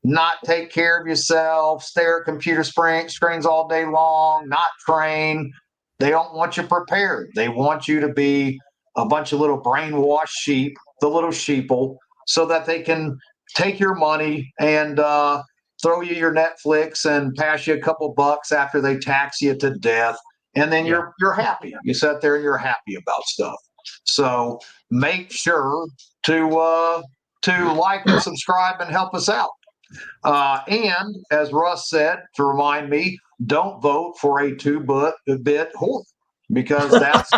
not take care of yourself, stare at computer screens all day long, not train. They don't want you prepared. They want you to be a bunch of little brainwashed sheep, the little sheeple, so that they can take your money and throw you your Netflix and pass you a couple bucks after they tax you to death. And then you're happy. You sit there and you're happy about stuff. So make sure to like and subscribe and help us out. And as Russ said, to remind me, don't vote for a 2-bit whore, because that's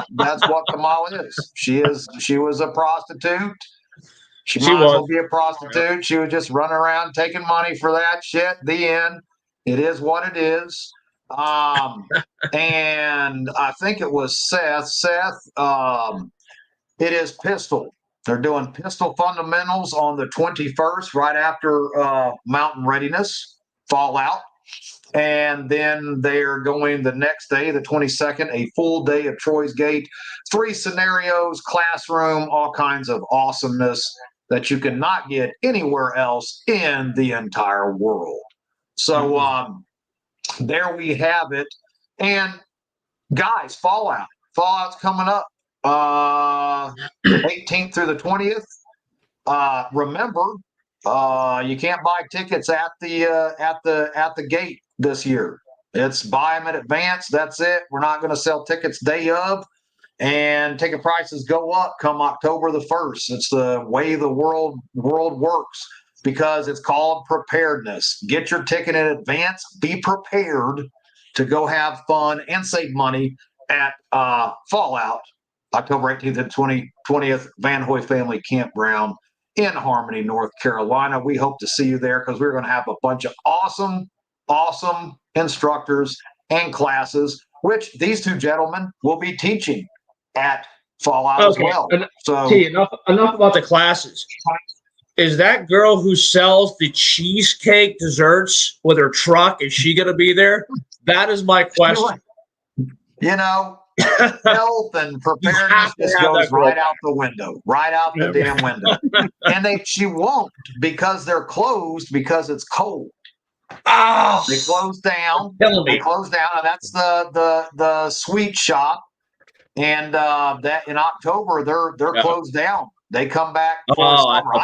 what Kamala is. She was a prostitute. She might as well be a prostitute. She was just running around taking money for that shit. The end. It is what it is. And I think it was Seth. It is Pistol. They're doing Pistol Fundamentals on the 21st, right after Mountain Readiness, Fallout. And then they're going the next day, the 22nd, a full day of Troy's Gate, 3 scenarios, classroom, all kinds of awesomeness that you cannot get anywhere else in the entire world. So there we have it. And guys, Fallout's coming up 18th through the 20th. Remember, you can't buy tickets at the gate this year. It's buy them in advance. That's it. We're not going to sell tickets day of, and ticket prices go up come October the 1st. It's the way the world works, because it's called preparedness. Get your ticket in advance. Be prepared to go have fun and save money at Fallout, October 18th and 20th, Van Hoy Family Campground in Harmony, North Carolina. We hope to see you there, because we're going to have a bunch of awesome instructors and classes, which these 2 gentlemen will be teaching at Fallout as well. So enough about the classes. Is that girl who sells the cheesecake desserts with her truck, is she going to be there? That is my question. Health and preparedness just goes right out the window, right out the damn window. And she won't, because they're closed, because it's cold. Oh, they closed down. And that's the sweet shop. And that in October they're closed down. They come back for summer.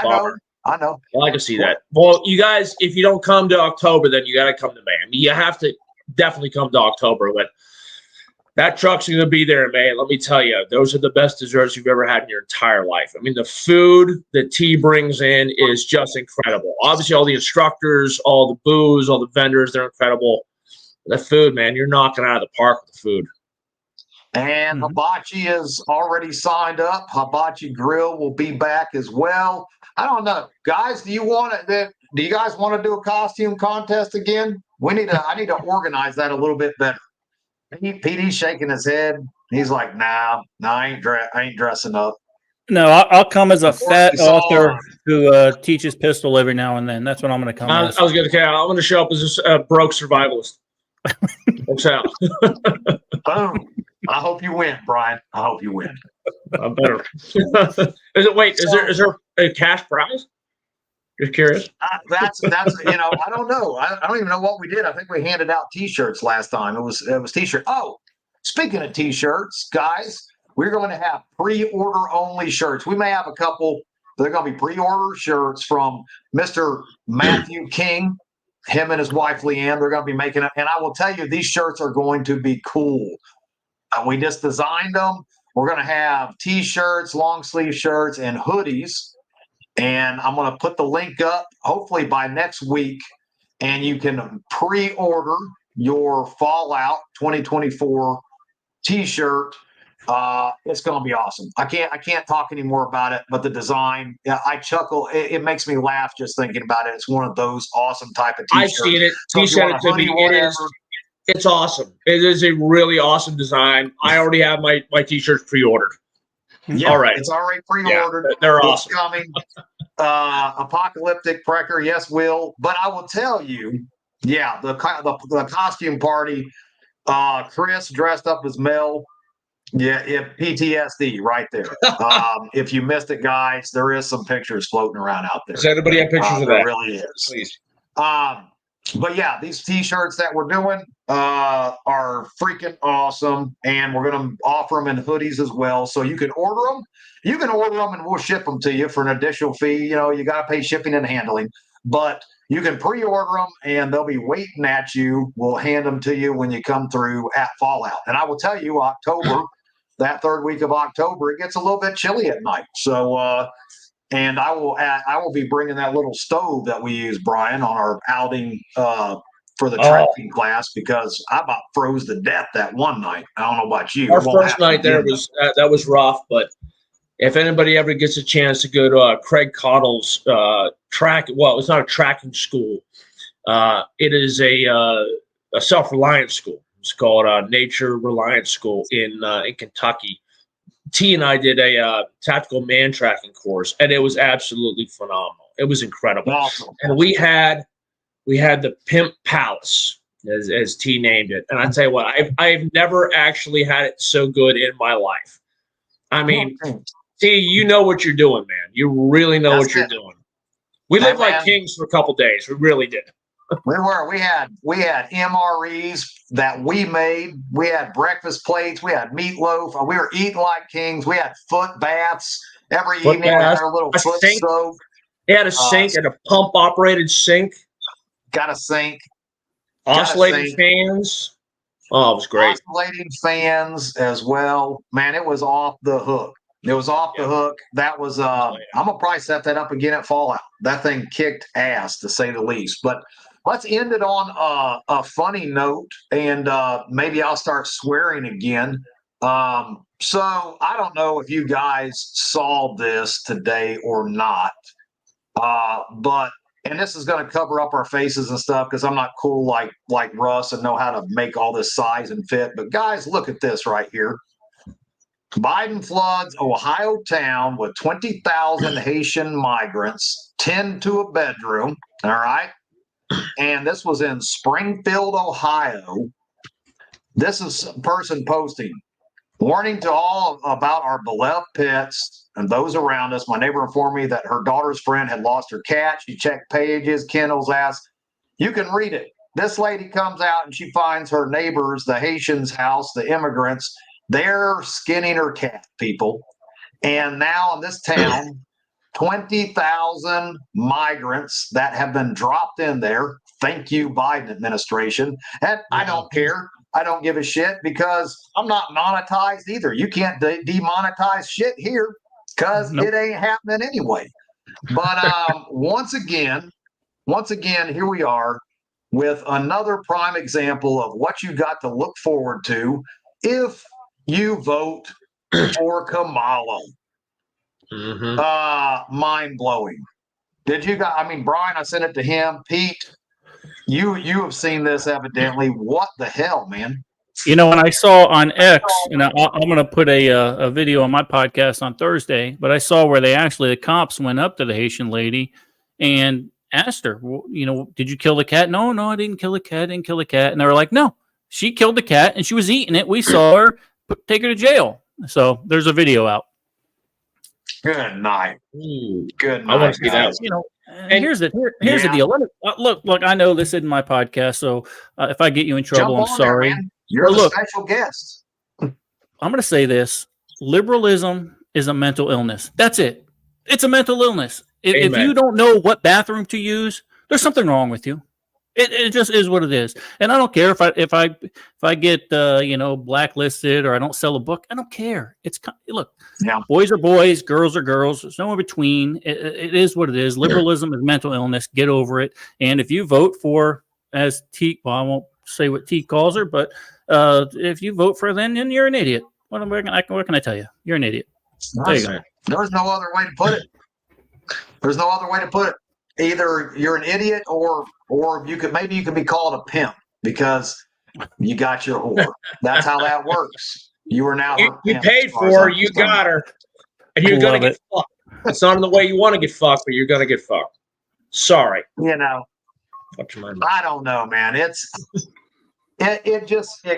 I know. Well, I can see that. Well, you guys, if you don't come to October, then you got to come to May. I mean, you have to definitely come to October. When that truck's going to be there, man. Let me tell you, those are the best desserts you've ever had in your entire life. I mean, the food that T brings in is just incredible. Obviously, all the instructors, all the booze, all the vendors, they're incredible. The food, man, you're knocking out of the park with the food. And Hibachi is already signed up. Hibachi Grill will be back as well. I don't know, guys. Do you guys want to do a costume contest again? I need to organize that a little bit better. PD's shaking his head. He's like, "Nah, I ain't dressing up." No, I'll come as a fat It's all author on. who teaches pistol every now and then. That's what I'm going to come I as. was going to. I'm going to show up as a broke survivalist. Works out. Boom. I hope you win, Brian. I hope you win. I better. Is there a cash prize? Just curious. That's I don't know. I don't even know what we did. I think we handed out T-shirts last time. It was T-shirt. Oh, speaking of T-shirts, guys, we're going to have pre-order only shirts. We may have a couple. They're going to be pre-order shirts from Mr. Matthew King. Him and his wife Leanne. They're going to be making it, and I will tell you, these shirts are going to be cool. We just designed them. We're going to have T-shirts, long sleeve shirts, and hoodies. And I'm going to put the link up hopefully by next week, and you can pre-order your Fallout 2024 T-shirt. It's going to be awesome. I can't talk anymore about it, but the design, I chuckle. It makes me laugh just thinking about it. It's one of those awesome type of T-shirts. I've seen it. So He sent it to me. It's awesome. It is a really awesome design. I already have my T-shirts pre-ordered. Yeah, all right. It's already pre-ordered. Yeah, they're It's awesome. coming. Apocalyptic Precker, yes, Will. But I will tell you, yeah, the costume party. Chris dressed up as Mel. Yeah, PTSD right there. If you missed it, guys, there is some pictures floating around out there. Does anybody have pictures of there that? really is. Please. But yeah, these T-shirts that we're doing are freaking awesome, and we're going to offer them in hoodies as well. So you can order them. You can order them, and we'll ship them to you for an additional fee. You know, you got to pay shipping and handling, but you can pre-order them, and they'll be waiting at you. We'll hand them to you when you come through at Fallout. And I will tell you, October, that third week of October, it gets a little bit chilly at night. So. And I will be bringing that little stove that we use, Brian, on our outing for the trekking class, because I about froze to death that one night. I don't know about you. Our first night there was that was rough, but if anybody ever gets a chance to go to Craig Cottle's it's not a tracking school. It is a self-reliance school. It's called Nature Reliance School in Kentucky. T and I did a tactical man tracking course, and it was absolutely phenomenal. It was incredible. Awesome. And we had the Pimp Palace, as T named it. And I tell you what, I've never actually had it so good in my life. I mean, T, you know what you're doing, man. You really know what you're doing. We lived like kings for a couple days. We really did. We had MREs that we made. We had breakfast plates. We had meatloaf. We were eating like kings. We had foot baths every evening. We had our little foot soak. They had a sink and a pump operated sink. Got a sink. Oscillating fans. Oh, it was great. Oscillating fans as well. Man, it was off the hook. It was off the hook. That was I'm gonna probably set that up again at Fallout. That thing kicked ass, to say the least. But let's end it on a funny note, and maybe I'll start swearing again. So I don't know if you guys saw this today or not, and this is going to cover up our faces and stuff because I'm not cool like Russ and know how to make all this size and fit. But guys, look at this right here. Biden floods Ohio town with 20,000 Haitian migrants, 10 to a bedroom. All right. And this was in Springfield, Ohio. This is a person posting, warning to all about our beloved pets and those around us. My neighbor informed me that her daughter's friend had lost her cat. She checked pages, kennels, asked. You can read it. This lady comes out and she finds her neighbors, the Haitians' house, the immigrants. They're skinning her cat, people. And now in this town, 20,000 migrants that have been dropped in there. Thank you, Biden administration. And I don't care. I don't give a shit because I'm not monetized either. You can't demonetize shit here because it ain't happening anyway. But once again, here we are with another prime example of what you got to look forward to if you vote for Kamala. Mind blowing. Did you guys? I mean, Brian, I sent it to him. Pete, you have seen this evidently. What the hell, man? When I saw on X, and I'm going to put a video on my podcast on Thursday, but I saw where the cops went up to the Haitian lady and asked her, did you kill the cat? No, I didn't kill the cat. And they were like, no, she killed the cat and she was eating it. We saw her, take her to jail. So there's a video out. Good night. Good night. I want to see that. And here's the deal. Look, I know this isn't my podcast, so if I get you in trouble, I'm sorry. There, you're the special guest. I'm going to say this. Liberalism is a mental illness. That's it. It's a mental illness. If you don't know what bathroom to use, there's something wrong with you. It just is what it is. And I don't care if I get blacklisted or I don't sell a book. I don't care. Boys are boys, girls are girls. There's no in between. It is what it is. Liberalism is mental illness. Get over it. And if you vote for, as T, I won't say what T calls her, but if you vote for her, then you're an idiot. What can I tell you? You're an idiot. There you go. There's no other way to put it. There's no other way to put it. Either you're an idiot or you could be called a pimp because you got your whore. That's how that works. You are now you paid for her, you got her, and you're gonna get fucked. It's not in the way you want to get fucked, but you're gonna get fucked. Sorry. I don't know, man. It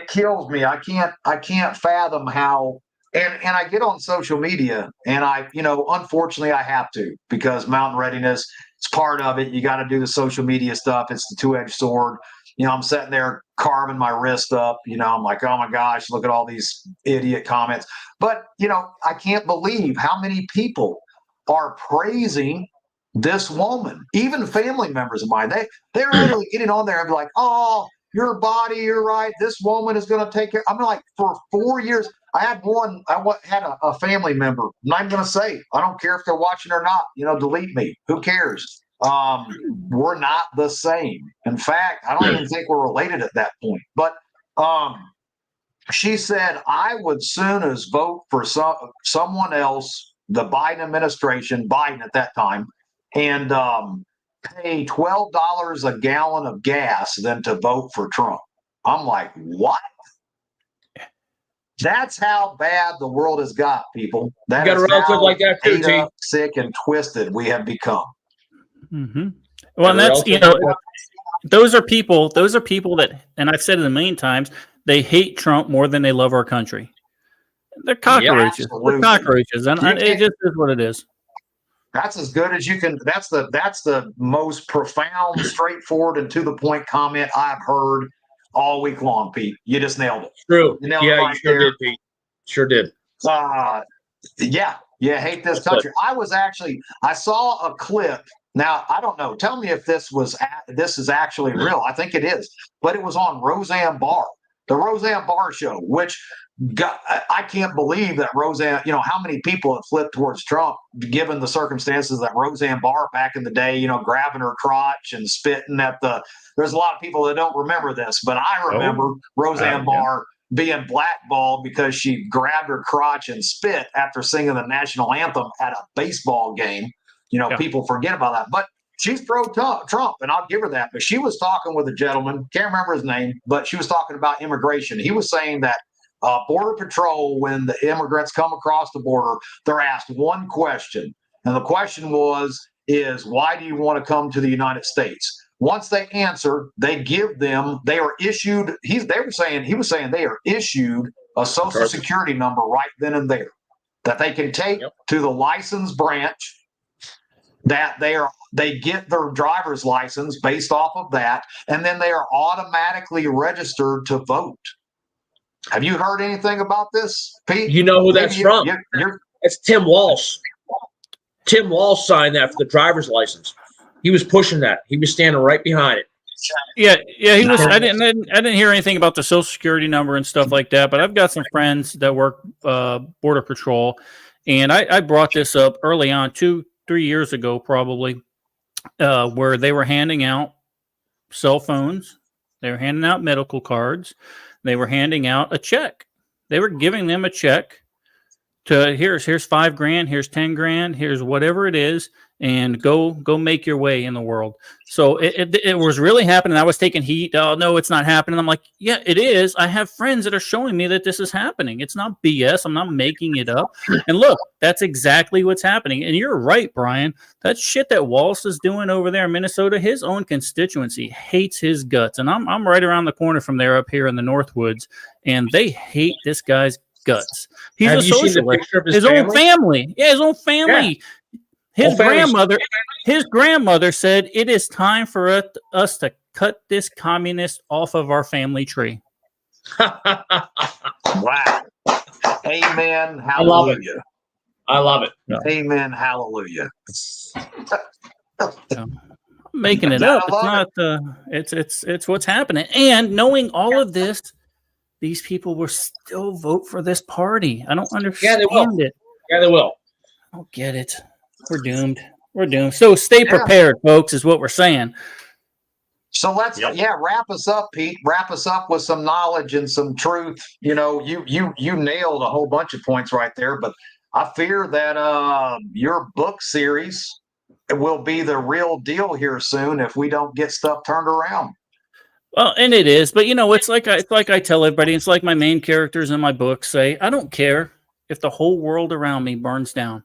kills me. I can't fathom how. And I get on social media, and unfortunately I have to, because Mountain Readiness is part of it. You got to do the social media stuff. It's the two-edged sword. I'm sitting there carving my wrist up. I'm like, oh my gosh, look at all these idiot comments. But I can't believe how many people are praising this woman. Even family members of mine, they're literally getting on there and be like, oh, your body, you're right. This woman is going to take care. I'm like, for 4 years, I had a family member. I'm not even going to say, I don't care if they're watching or not, delete me. Who cares? We're not the same. In fact, I don't even think we're related at that point. But she said, I would soon as vote for someone else, the Biden administration, Biden at that time, and pay $12 a gallon of gas than to vote for Trump. I'm like, what? That's how bad the world has got, people. That you got a relative like that too, T. Sick and twisted we have become. Mm-hmm. Well, and that's those are people that, and I've said it a million times, they hate Trump more than they love our country. They're cockroaches. They're cockroaches, and it just is what it is. That's as good as you can. That's the most profound, straightforward, and to the point comment I've heard all week long, Pete. You just nailed it. True. You sure did, Pete. Sure did. You hate this country. I saw a clip. Now, I don't know. Tell me if this is actually real. I think it is. But it was on Roseanne Barr, the Roseanne Barr show, which I can't believe that Roseanne, how many people have flipped towards Trump, given the circumstances that Roseanne Barr back in the day, grabbing her crotch and spitting there's a lot of people that don't remember this, but I remember Roseanne Barr being blackballed because she grabbed her crotch and spit after singing the national anthem at a baseball game. People forget about that, but she's pro-Trump, and I'll give her that. But she was talking with a gentleman, can't remember his name, but she was talking about immigration. He was saying that Border Patrol, when the immigrants come across the border, they're asked one question. And the question is why do you want to come to the United States? Once they answer, they give them, they are issued, he was saying they are issued a social security number right then and there that they can take to the license branch, that they get their driver's license based off of that, and then they are automatically registered to vote. Have you heard anything about this, Pete? You know who that's from? It's Tim Walsh. Tim Walsh signed that for the driver's license. He was pushing that. He was standing right behind it. Yeah, he was. I didn't hear anything about the Social Security number and stuff like that. But I've got some friends that work Border Patrol, and I brought this up early on, 2-3 years ago, probably, where they were handing out cell phones, they were handing out medical cards, they were handing out a check. They were giving them a check to here's $5,000, here's 10 grand, here's whatever it is, and go make your way in the world. So it was really happening. I was taking heat. Oh no, it's not happening. I'm like, yeah, it is. I have friends that are showing me that this is happening. It's not BS. I'm not making it up. And look, that's exactly what's happening. And you're right, Brian. That shit that Wallace is doing over there in Minnesota, his own constituency hates his guts. And I'm right around the corner from there up here in the Northwoods, and they hate this guy's guts. He's Have a you seen the socialist. picture of His own family. Yeah, his own family. His grandmother said it is time for us to cut this communist off of our family tree. Wow. Amen. Hallelujah. I love it. I love it. Amen. Hallelujah. Making it up. It's not. It's what's happening. And knowing all of this, these people will still vote for this party. I don't understand it. Yeah, they will. I don't get it. We're doomed. We're doomed. So stay prepared, folks, is what we're saying. So let's wrap us up, Pete. Wrap us up with some knowledge and some truth. You know, you nailed a whole bunch of points right there, but I fear that your book series will be the real deal here soon if we don't get stuff turned around. Well, and it is, but you know, it's like I tell everybody, it's like my main characters in my book say, I don't care if the whole world around me burns down.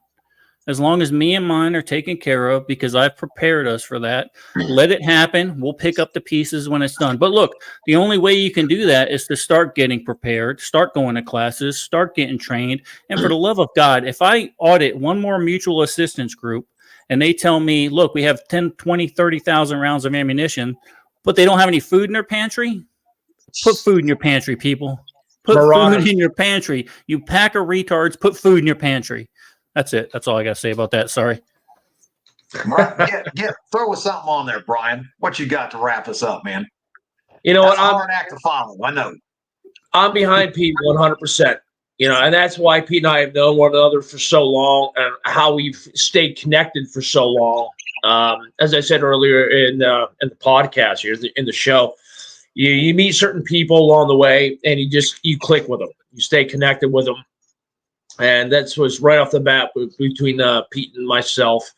As long as me and mine are taken care of, because I've prepared us for that. Let it happen. We'll pick up the pieces when it's done. But look, the only way you can do that is to start getting prepared, start going to classes, start getting trained. And for the love of God, if I audit one more mutual assistance group and they tell me, look, we have 10, 20, 30,000 rounds of ammunition, but they don't have any food in their pantry, put food in your pantry, people. Put food in your pantry. You pack of retards, put food in your pantry. That's it. That's all I got to say about that. Sorry. Throw us something on there, Brian. What you got to wrap us up, man? You know what? I'm hard act to follow. I know. I'm behind Pete 100%. You know, and that's why Pete and I have known one another for so long, and how we've stayed connected for so long. As I said earlier in the podcast here, in the show, you meet certain people along the way, and you click with them. You stay connected with them. And that was right off the bat between Pete and myself,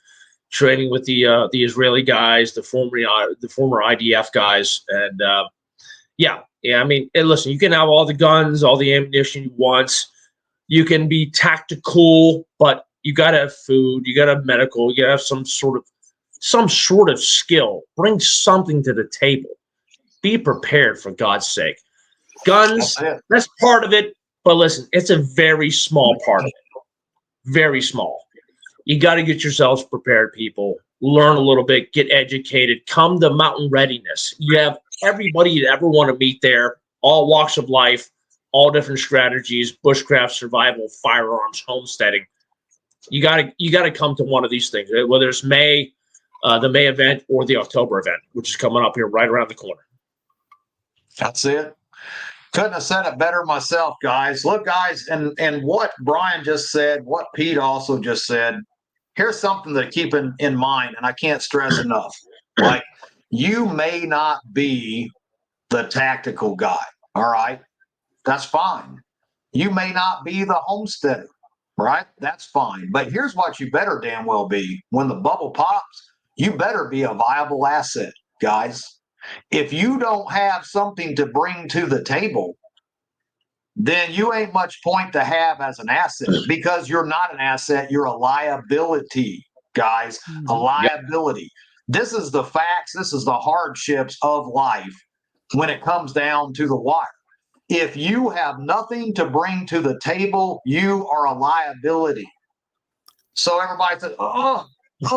training with the Israeli guys, the former IDF guys, and I mean, listen, you can have all the guns, all the ammunition you want. You can be tactical, but you got to have food, you got to have medical, you got to have some sort of skill. Bring something to the table. Be prepared, for God's sake. Guns, that's part of it. But listen, it's a very small part of it. Very small. You got to get yourselves prepared, people. Learn a little bit. Get educated. Come to Mountain Readiness. You have everybody you ever want to meet there. All walks of life. All different strategies. Bushcraft, survival, firearms, homesteading. You got to come to one of these things. Whether it's the May event or the October event, which is coming up here right around the corner. That's it. Couldn't have said it better myself, guys. Look, guys, and what Brian just said, what Pete also just said, here's something to keep in mind, and I can't stress enough. Like, you may not be the tactical guy, all right? That's fine. You may not be the homesteader, right? That's fine. But here's what you better damn well be. When the bubble pops, you better be a viable asset, guys. If you don't have something to bring to the table, then you ain't much point to have as an asset, because you're not an asset. You're a liability, guys, a liability. This is the facts. This is the hardships of life when it comes down to the wire. If you have nothing to bring to the table, you are a liability. So everybody says,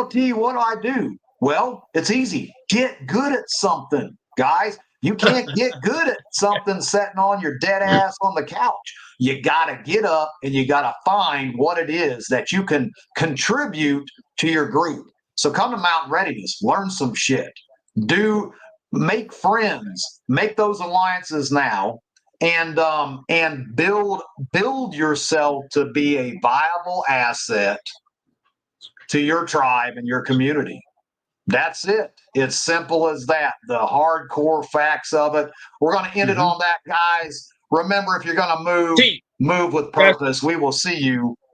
T, what do I do? Well, it's easy. Get good at something, guys. You can't get good at something sitting on your dead ass on the couch. You got to get up and you got to find what it is that you can contribute to your group. So come to Mountain Readiness, learn some shit, make friends, make those alliances now, and build yourself to be a viable asset to your tribe and your community. That's it. It's simple as that. The hardcore facts of it. We're going to end it on that, guys. Remember, if you're going to move with purpose. We will see you